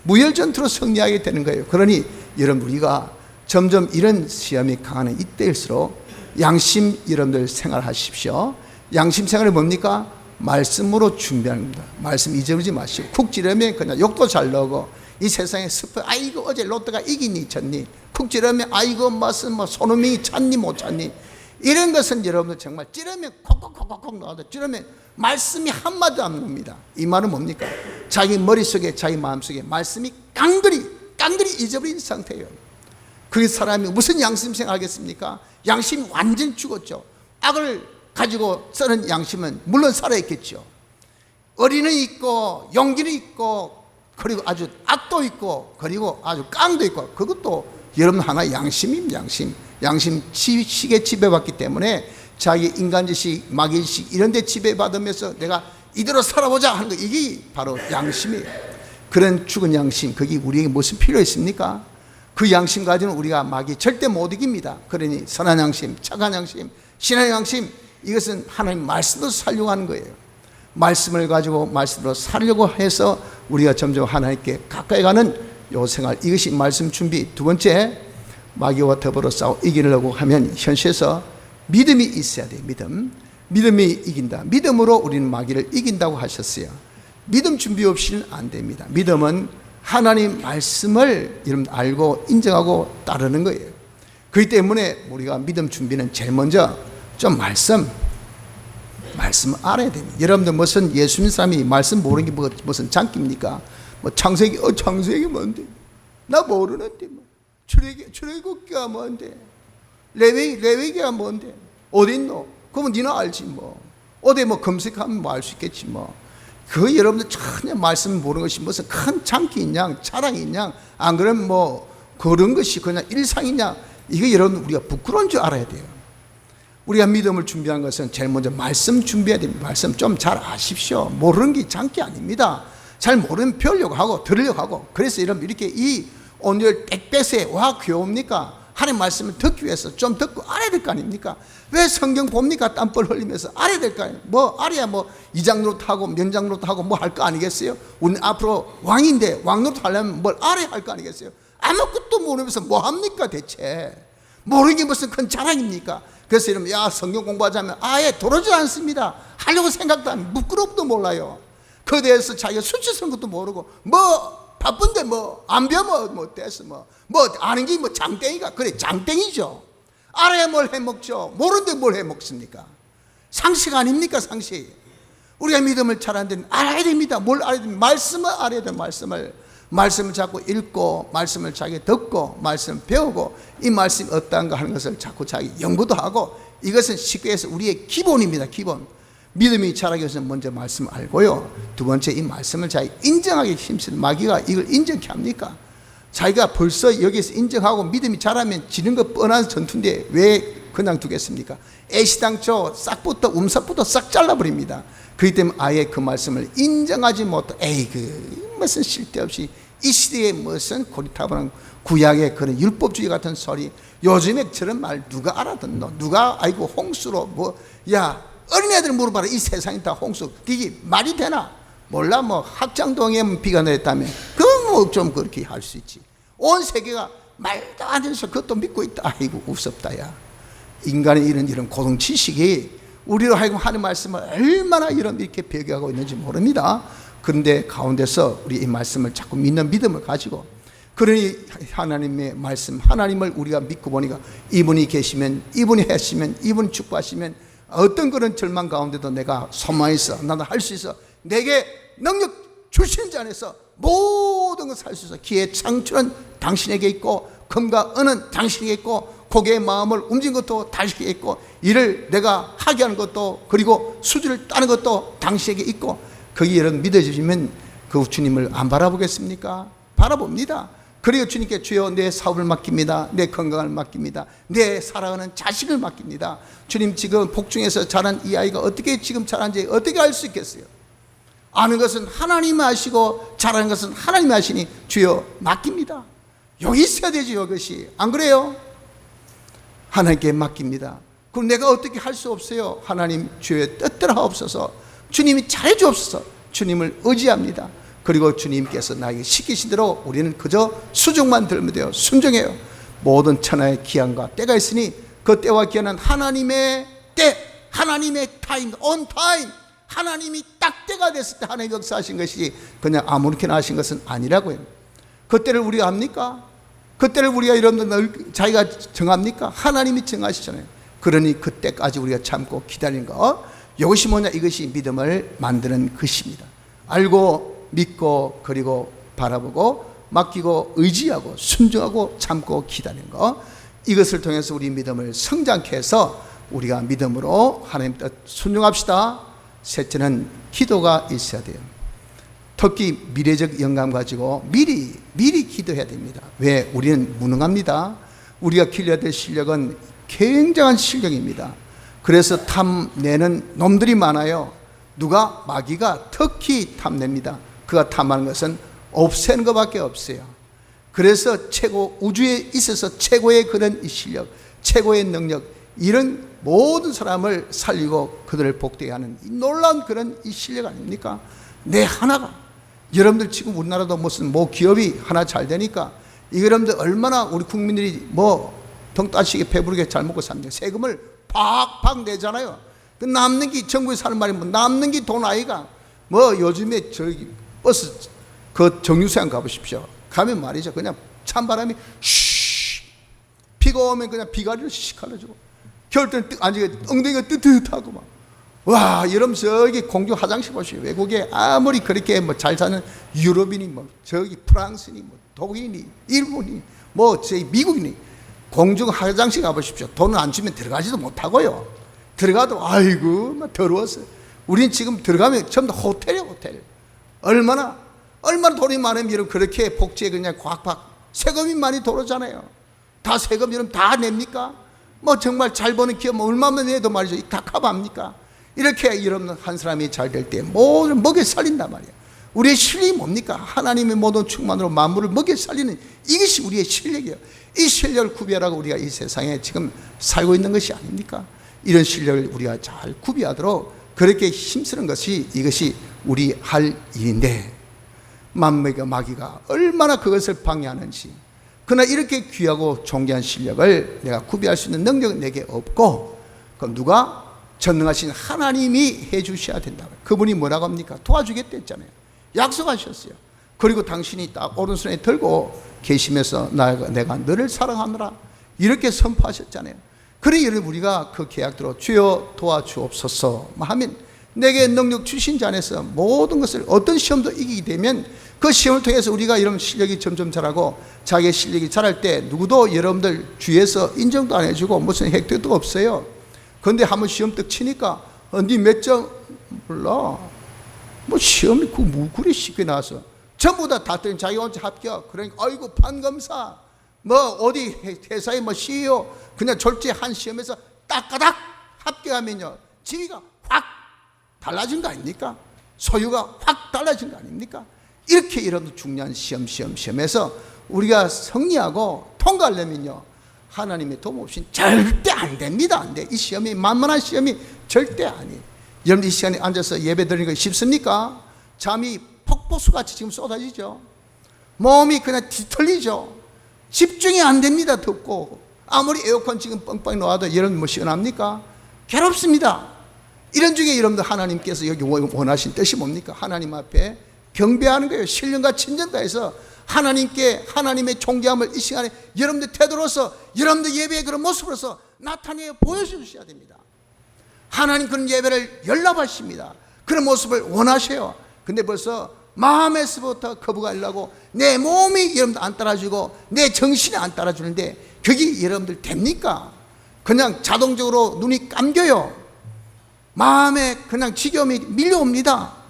무혈전투로 승리하게 되는 거예요. 그러니 여러분, 우리가 점점 이런 시험이 강하는 이때일수록 양심 여러분들 생활하십시오. 양심 생활이 뭡니까? 말씀으로 준비하는 겁니다. 말씀 잊어버리지 마시고, 쿡 찌르면 그냥 욕도 잘 나오고, 이 세상에 스포, 아이고 어제 롯데가 이기니 졌니, 쿡 찌르면 아이고 무슨 손흥민이 찼니 못 찼니, 이런 것은 여러분들 정말 찌르면 콕콕콕콕 나와도 찌르면 말씀이 한마디도 안 나옵니다. 이 말은 뭡니까? 자기 머릿속에, 자기 마음속에 말씀이 깡그리 잊어버린 상태예요. 그 사람이 무슨 양심 생활하겠습니까? 양심이 완전히 죽었죠. 악을 가지고 쓰는 양심은 물론 살아있겠죠. 어리는 있고 용기는 있고 그리고 아주 악도 있고, 그리고 아주 깡도 있고, 그것도 여러분 하나 양심입니다. 양심 시기에 지배받기 때문에 자기 인간지식, 마귀지식 이런 데 지배받으면서 내가 이대로 살아보자 하는 거, 이게 바로 양심이에요. 그런 죽은 양심, 그게 우리에게 무슨 필요 있습니까? 그 양심 가지고는 우리가 마귀 절대 못 이깁니다. 그러니 선한 양심, 착한 양심, 신의 양심, 이것은 하나님 말씀으로 살려고 하는 거예요. 말씀을 가지고 말씀으로 살려고 해서 우리가 점점 하나님께 가까이 가는 요 생활, 이것이 말씀 준비. 두 번째, 마귀와 더불어 싸워 이기려고 하면 현실에서 믿음이 있어야 돼요. 믿음이 이긴다. 믿음으로 우리는 마귀를 이긴다고 하셨어요. 믿음 준비 없이는 안 됩니다. 믿음은 하나님 말씀을 여러분 알고 인정하고 따르는 거예요. 그렇기 때문에 우리가 믿음 준비는 제일 먼저 좀 말씀 알아야 됩니다. 여러분들 무슨 예수 믿는 사람이 말씀 모르는 게 무슨 장기입니까? 뭐 창세기 뭔데? 나 모르는데 뭐. 출애굽기가 뭔데? 레위기가 뭔데? 어디 있노? 그러면 니나 알지 뭐. 어디 뭐 검색하면 뭐 알 수 있겠지 뭐. 그 여러분들 전혀 말씀 모르는 것이 무슨 큰 장기 있냐, 자랑이 있냐, 안 그러면 뭐 그런 것이 그냥 일상이냐, 이거 여러분 우리가 부끄러운 줄 알아야 돼요. 우리가 믿음을 준비한 것은 제일 먼저 말씀 준비해야 됩니다. 말씀 좀 잘 아십시오. 모르는 게 장기 아닙니다. 잘 모르면 배우려고 하고 들으려고 하고. 그래서 여러분 이렇게 이 오늘 땡볕에 와 귀여웁니까? 하나님 말씀을 듣기 위해서 좀 듣고 알아야 될 거 아닙니까? 왜 성경 봅니까? 땀벌 흘리면서 알아야 될 거 아니에요? 뭐 알아야 뭐 이장로도 하고 면장로도 하고 뭐 할 거 아니겠어요? 우리 앞으로 왕인데 왕노릇 하려면 뭘 알아야 할 거 아니겠어요? 아무것도 모르면서 뭐 합니까 대체? 모르는 게 무슨 큰 자랑입니까? 그래서 이러면 야 성경 공부하자면 아예 도로지 않습니다. 하려고 생각도 안, 부끄럽도 몰라요. 그에 대해서 자기가 수치스러운 것도 모르고 뭐 바쁜데 뭐 안 배우면 뭐 됐어 뭐 아는 게 뭐 장땡이가 그래 장땡이죠. 알아야 뭘 해먹죠. 모르는데 뭘 해먹습니까? 상식 아닙니까? 상식. 우리가 믿음을 잘 안 되는 알아야 됩니다. 뭘 알아야 됩니까? 말씀을 알아야 돼요. 말씀을 자꾸 읽고 말씀을 자기 듣고 말씀을 배우고 이 말씀이 어떠한가 하는 것을 자꾸 자기 연구도 하고, 이것은 쉽게 해서 우리의 기본입니다. 기본. 믿음이 자라기 위해서 먼저 말씀 알고요. 두 번째, 이 말씀을 자기 인정하기 힘쓰는, 마귀가 이걸 인정케 합니까? 자기가 벌써 여기서 인정하고 믿음이 자라면 지는 것 뻔한 전투인데 왜 그냥 두겠습니까? 애시당초 싹부터 움삽부터 싹 잘라버립니다. 그렇기 때문에 아예 그 말씀을 인정하지 못해. 그 무슨 쓸데없이 이 시대에 무슨 고리타분한 구약의 그런 율법주의 같은 소리, 요즘에 저런 말 누가 알아듣노? 누가 아이고 홍수로 뭐 야 어린애들 물어봐라. 이 세상이 다 홍수. 그게 말이 되나? 몰라. 뭐 학장동에 비가 내렸다며 그건 뭐 좀 그렇게 할 수 있지. 온 세계가 말도 안 돼서 그것도 믿고 있다. 아이고 우습다 야. 인간의 이런 고등 지식이 우리로 하여금 하는 말씀을 얼마나 이렇게 배교하고 있는지 모릅니다. 그런데 가운데서 우리 이 말씀을 자꾸 믿는 믿음을 가지고, 그러니 하나님의 말씀, 하나님을 우리가 믿고 보니까 이분이 계시면, 이분이 하시면, 이분이 축복하시면 어떤 그런 절망 가운데도 내가 소망있어, 나도 할 수 있어, 내게 능력 주시는 자 안에서 모든 걸 살 수 있어. 기회 창출은 당신에게 있고 금과 은은 당신에게 있고 고개의 마음을 움직인 것도 당신에게 있고 일을 내가 하게 하는 것도 그리고 수주를 따는 것도 당신에게 있고, 거기 여러분 믿어주시면 그 주님을 안 바라보겠습니까? 바라봅니다. 그리고 주님께 주여 내 사업을 맡깁니다. 내 건강을 맡깁니다. 내 사랑하는 자식을 맡깁니다. 주님 지금 복중에서 자란 이 아이가 어떻게 지금 자란지 어떻게 알 수 있겠어요? 아는 것은 하나님이 아시고 자라는 것은 하나님이 아시니 주여 맡깁니다. 여기 있어야 되죠. 이것이 안 그래요? 하나님께 맡깁니다. 그럼 내가 어떻게 할 수 없어요. 하나님 주의 뜻대로 하옵소서. 주님이 잘해 주옵소서. 주님을 의지합니다. 그리고 주님께서 나에게 시키신 대로 우리는 그저 수종만 들면 돼요. 순종해요. 모든 천하의 기한과 때가 있으니 그 때와 기한은 하나님의 때, 하나님의 타임, on time. 하나님이 딱 때가 됐을 때 하나님 역사하신 것이 그냥 아무렇게나 하신 것은 아니라고요. 그때를 우리가 압니까? 그때를 우리가 여러분들 자기가 정합니까? 하나님이 정하시잖아요. 그러니 그때까지 우리가 참고 기다리는 거, 이것이 뭐냐? 이것이 믿음을 만드는 것입니다. 알고 믿고 그리고 바라보고 맡기고 의지하고 순종하고 참고 기다리는 거, 이것을 통해서 우리 믿음을 성장케 해서 우리가 믿음으로 하나님 뜻 순종합시다. 셋째는 기도가 있어야 돼요. 특히 미래적 영감 가지고 미리 기도해야 됩니다. 왜? 우리는 무능합니다. 우리가 길러야 될 실력은 굉장한 실력입니다. 그래서 탐내는 놈들이 많아요. 누가? 마귀가 특히 탐냅니다. 그가 탐하는 것은 없애는 것밖에 없어요. 그래서 우주에 있어서 최고의 그런 실력, 최고의 능력, 이런 모든 사람을 살리고 그들을 복되게 하는 이 놀라운 그런 이 실력 아닙니까? 내 하나가, 여러분들 지금 우리나라도 무슨 기업이 하나 잘 되니까 이 여러분들 얼마나 우리 국민들이 등 따시게 배부르게 잘 먹고 삽니까? 세금을 팍팍 내잖아요. 그 남는 게, 정부에 사는 말이 남는 게 돈 아이가. 요즘에 저기 버스 그 정류소장 가보십시오. 가면 말이죠, 그냥 찬바람이 비가 오면 그냥 비가리를 시칼려주고, 겨울 때는 엉덩이가 뜨뜻하고 막. 와, 여러분 저기 공중 화장실 보시오. 외국에 아무리 그렇게 잘 사는 유럽인이 저기 프랑스니 독일이니 일본이 저기 미국이니 공중 화장실 가보십시오. 돈을 안 주면 들어가지도 못하고요. 들어가도 아이고 더러웠어요. 우린 지금 들어가면 전부 다 호텔이에요, 호텔. 얼마나 돈이 많으면 여러분 그렇게 복지에 그냥 꽉팍 세금이 많이 들어오잖아요. 다 세금 여러분 다 냅니까? 정말 잘 버는 기업 얼마만 내도 말이죠, 다 커버합니까? 이렇게 여러분 한 사람이 잘 될 때 모두 먹여 살린단 말이에요. 우리의 실력이 뭡니까? 하나님의 모든 충만으로 만물을 먹여 살리는 이것이 우리의 실력이에요. 이 실력을 구비하라고 우리가 이 세상에 지금 살고 있는 것이 아닙니까? 이런 실력을 우리가 잘 구비하도록 그렇게 힘쓰는 것이, 이것이 우리 할 일인데, 마귀가 얼마나 그것을 방해하는지. 그러나 이렇게 귀하고 존귀한 실력을 내가 구비할 수 있는 능력은 내게 없고, 그럼 누가? 전능하신 하나님이 해 주셔야 된다. 그분이 뭐라고 합니까? 도와주겠다 했잖아요. 약속하셨어요. 그리고 당신이 딱 오른손에 들고 계시면서 내가 너를 사랑하노라 이렇게 선포하셨잖아요. 그래 여러분 우리가 그 계약대로 주여 도와주옵소서 하면 내게 능력 주신 자 안에서 모든 것을, 어떤 시험도 이기게 되면 그 시험을 통해서 우리가 이런 실력이 점점 자라고, 자기의 실력이 자랄 때 누구도 여러분들 주위에서 인정도 안 해주고 무슨 혜택도 없어요. 그런데 한번 시험 딱 치니까 니 몇 점? 몰라. 시험이 그리 쉽게 나와서 전부 다 틀린 자기 혼자 합격. 그러니까 아이고 판검사 어디 회사의 CEO 그냥 졸지한 시험에서 딱가닥 합격하면요 지위가 확 달라진 거 아닙니까? 소유가 확 달라진 거 아닙니까? 이렇게 여러분 중요한 시험에서 우리가 승리하고 통과하려면요 하나님의 도움 없이는 절대 안 됩니다. 안 돼. 이 시험이 만만한 시험이 절대 아니에요. 여러분 이 시간에 앉아서 예배 드리는 거 쉽습니까? 잠이 폭포수같이 지금 쏟아지죠. 몸이 그냥 뒤틀리죠. 집중이 안 됩니다. 덥고 아무리 에어컨 지금 뻥뻥 놓아도 여러분 시원합니까? 괴롭습니다. 이런 중에 여러분들 하나님께서 여기 원하신 뜻이 뭡니까? 하나님 앞에 경배하는 거예요. 신령과 친전 다해서 하나님께 하나님의 존귀함을 이 시간에 여러분들 태도로서, 여러분들 예배의 그런 모습으로서 나타내 보여주셔야 됩니다. 하나님 그런 예배를 연락하십니다. 그런 모습을 원하셔요. 근데 벌써 마음에서부터 거부가 일어나고 내 몸이 여러분들 안 따라주고 내 정신이 안 따라주는데 그게 여러분들 됩니까? 그냥 자동적으로 눈이 감겨요. 마음에 그냥 지겨움이 밀려옵니다.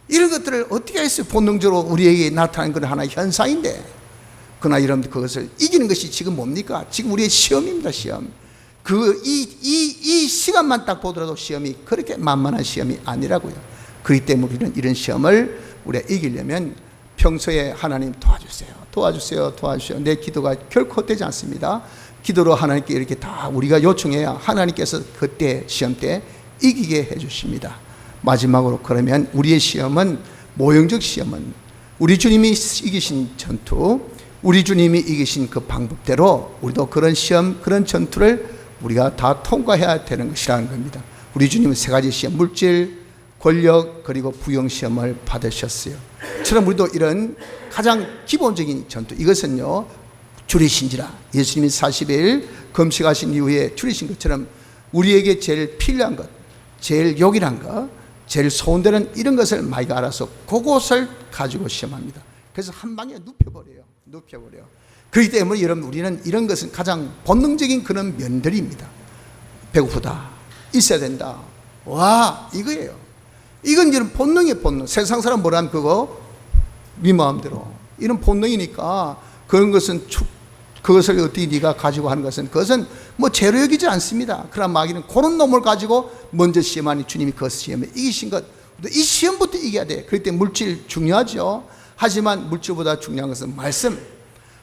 이런 것들을 어떻게 했어요? 본능적으로 우리에게 나타나는 건 하나의 현상인데, 그러나 여러분들 그것을 이기는 것이 지금 뭡니까? 지금 우리의 시험입니다. 시험. 이 시간만 딱 보더라도 시험이 그렇게 만만한 시험이 아니라고요. 그렇기 때문에 우리는 이런 시험을 우리가 이기려면 평소에 하나님 도와주세요. 내 기도가 결코 되지 않습니다. 기도로 하나님께 이렇게 다 우리가 요청해야 하나님께서 그때 시험 때 이기게 해주십니다. 마지막으로 그러면 우리의 시험은, 모형적 시험은 우리 주님이 이기신 전투, 우리 주님이 이기신 그 방법대로 우리도 그런 시험, 그런 전투를 우리가 다 통과해야 되는 것이라는 겁니다. 우리 주님은 세 가지 시험, 물질, 권력, 그리고 부영 시험을 받으셨어요. 처럼 우리도 이런 가장 기본적인 전투, 이것은요 줄이신지라, 예수님이 40일 금식하신 이후에 줄이신 것처럼 우리에게 제일 필요한 것, 제일 요긴한 것, 제일 소원되는 이런 것을 마귀가 알아서 그것을 가지고 시험합니다. 그래서 한 방에 눕혀버려요. 그렇기 때문에 여러분 우리는 이런 것은 가장 본능적인 그런 면들입니다. 배고프다, 있어야 된다, 와 이거예요. 이건 여러분 본능이에요. 본능. 세상 사람 뭐라면 그거 네 마음대로. 이런 본능이니까 그런 것은 그것을 어떻게 네가 가지고 하는 것은 그것은 뭐 죄로 여기지 않습니다. 그러나 마귀는 그런 놈을 가지고 먼저 시험하니 주님이 그 시험에 이기신 것, 이 시험부터 이겨야 돼. 그럴 때 물질 중요하죠. 하지만 물질보다 중요한 것은 말씀.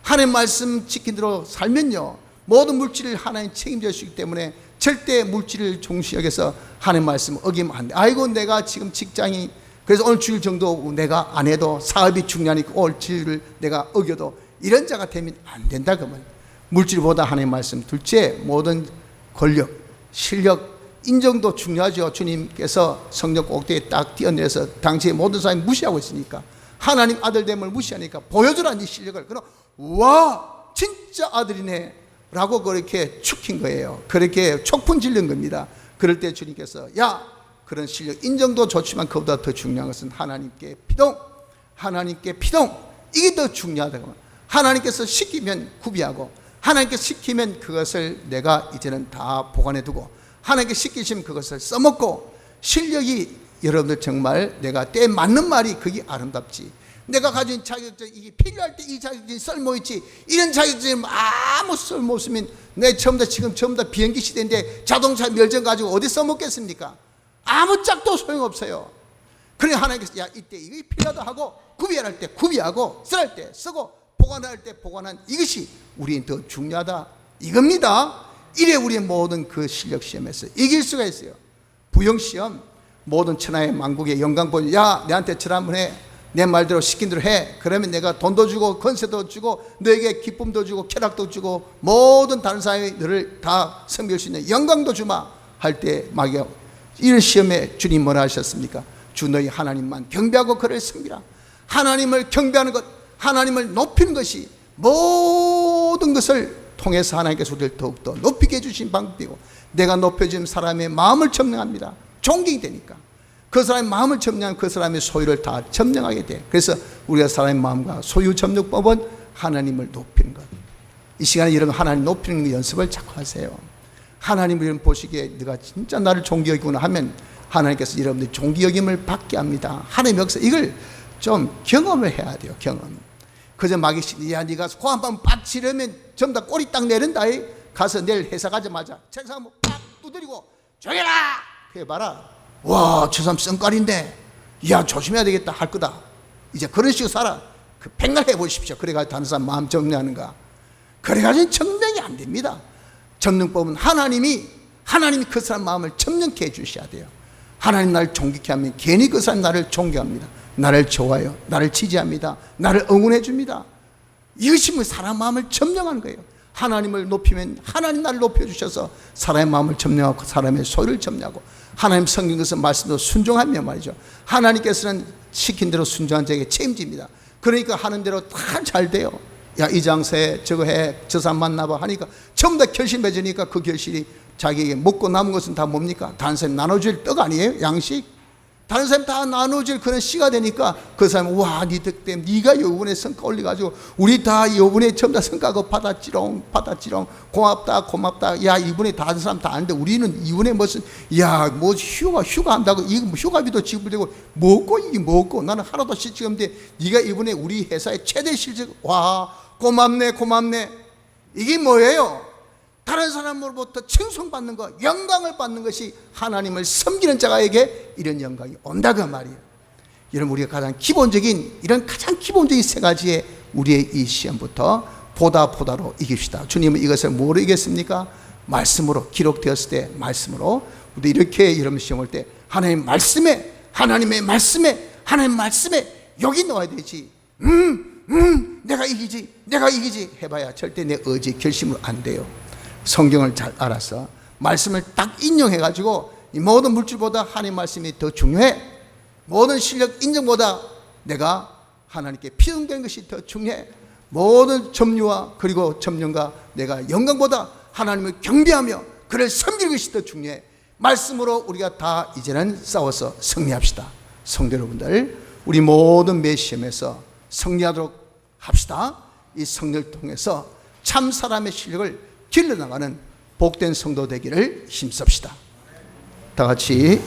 하나님 말씀 지킨 대로 살면요, 모든 물질을 하나님 책임져 주시기 때문에 절대 물질을 중시여겨서 하나님 말씀 어기면 안 돼. 아이고 내가 지금 직장이 그래서 오늘 주일 정도 내가 안 해도 사업이 중요하니까 오늘 주일을 내가 어겨도 이런 자가 되면 안 된다. 그러면 물질보다 하나님 말씀, 둘째 모든 권력, 실력, 인정도 중요하죠. 주님께서 성령 꼭대기에 딱 뛰어내려서 당시에 모든 사람이 무시하고 있으니까 하나님 아들됨을 무시하니까 보여주라 네 실력을. 그럼 와 진짜 아들이네 라고 그렇게 축힌 거예요. 그렇게 촉풍 질른 겁니다. 그럴 때 주님께서 야 그런 실력 인정도 좋지만 그보다 더 중요한 것은 하나님께 피동, 하나님께 피동, 이게 더 중요하다고. 하나님께서 시키면 구비하고 하나님께서 시키면 그것을 내가 이제는 다 보관해 두고 하나님께 시키시면 그것을 써먹고. 실력이 여러분들 정말 내가 때에 맞는 말이 그게 아름답지. 내가 가진 자격증 이게 필요할 때 이 자격증이 쓸모있지, 이런 자격증이 아무 쓸모 없으면 내 지금 전부 다 비행기 시대인데 자동차 멸전 가지고 어디 써먹겠습니까? 아무 짝도 소용없어요. 그래 하나님께서 야 이때 이게 필요하다 하고 구비할 때 구비하고 쓸 때 쓰고 보관할 때 보관한 이것이 우리는 더 중요하다 이겁니다. 이래 우리의 모든 그 실력 시험에서 이길 수가 있어요. 부영시험 모든 천하의 만국의 영광 보여. 야 내한테 절 한번 해. 내 말대로 시킨 대로 해. 그러면 내가 돈도 주고 권세도 주고 너에게 기쁨도 주고 쾌락도 주고 모든 다른 사람이 너를 다 섬길 수 있는 영광도 주마 할 때 마귀가 이런 시험에 주님 뭐라 하셨습니까? 주 너희 하나님만 경배하고 그를 섬기라. 하나님을 경배하는 것, 하나님을 높이는 것이 모든 것을 통해서 하나님께서 우리를 더욱더 높이게 해주신 방법이고, 내가 높여진 사람의 마음을 점령합니다. 존경이 되니까 그 사람의 마음을 점령하면 그 사람의 소유를 다 점령하게 돼. 그래서 우리가 사람의 마음과 소유 점령법은 하나님을 높이는 것. 이 시간에 여러분 하나님 높이는 연습을 자꾸 하세요. 하나님을 보시기에 네가 진짜 나를 존귀 여기구나 하면 하나님께서 여러분들이 존귀 여김을 받게 합니다. 하나님 역사 이걸 좀 경험을 해야 돼요. 경험. 그저 마귀씨 야 네가 코 한 번 빡 치려면 전부 다 꼬리 딱 내린다. 가서 내일 회사 가자마자 책상 한번 빡 두드리고 조용해라 해봐라. 와 저 사람 쌩깔인데 야 조심해야 되겠다 할 거다. 이제 그런 식으로 살아. 그 백날 해보십시오. 그래가지고 다른 사람 마음 정리하는가. 그래가지고 점령이 안 됩니다. 점령법은 하나님이 그 사람 마음을 점령케 해주셔야 돼요. 하나님 나를 존귀케 하면 괜히 그 사람 나를 존경합니다. 나를 좋아요. 나를 지지합니다. 나를 응원해 줍니다. 이것이 뭐 사람 마음을 점령하는 거예요. 하나님을 높이면 하나님 나를 높여주셔서 사람의 마음을 점령하고 사람의 소유를 점령하고, 하나님 성경 것은 말씀도 순종하며 말이죠. 하나님께서는 시킨 대로 순종한 자에게 책임집니다. 그러니까 하는 대로 다 잘 돼요. 야 이 장사해 저거 해 저 사람 만나봐 하니까 전부 다 결심해지니까 그 결실이 자기에게 먹고 남은 것은 다 뭡니까? 다른 사람 나눠줄 떡 아니에요? 양식? 다른 사람 다 나눠줄 그런 씨가 되니까 그 사람은 와 니 덕분에 네가 요번에 성과 올려가지고 우리 다 요번에 전부 다 성과 받았지롱 고맙다. 야 이번에 다른 사람 다 아는데 우리는 이번에 무슨 야 뭐 휴가 한다고 이거 휴가비도 지불되고 먹고 나는 하나도 실직 없는데 네가 이번에 우리 회사의 최대 실적 와 고맙네. 이게 뭐예요? 다른 사람으로부터 칭송받는 것, 영광을 받는 것이 하나님을 섬기는 자에게 이런 영광이 온다 그 말이에요. 여러분 우리가 가장 기본적인 세 가지의 우리의 이 시험부터 보다로 이깁시다. 주님은 이것을 뭐로 이겼습니까? 말씀으로 기록되었을 때 말씀으로. 우리 이렇게 여러분 시험 올 때 하나님의 말씀에 여기 넣어야 되지. 내가 이기지 해봐야 절대 내 의지 결심으로 안 돼요. 성경을 잘 알아서 말씀을 딱 인용해가지고 이 모든 물질보다 하나님 말씀이 더 중요해. 모든 실력 인정보다 내가 하나님께 피용된 것이 더 중요해. 모든 점유와 그리고 점령과 내가 영광보다 하나님을 경배하며 그를 섬기는 것이 더 중요해. 말씀으로 우리가 다 이제는 싸워서 승리합시다. 성도 여러분들 우리 모든 매 시험에서 승리하도록 합시다. 이 승리를 통해서 참 사람의 실력을 길러나가는 복된 성도 되기를 힘씁시다. 다 같이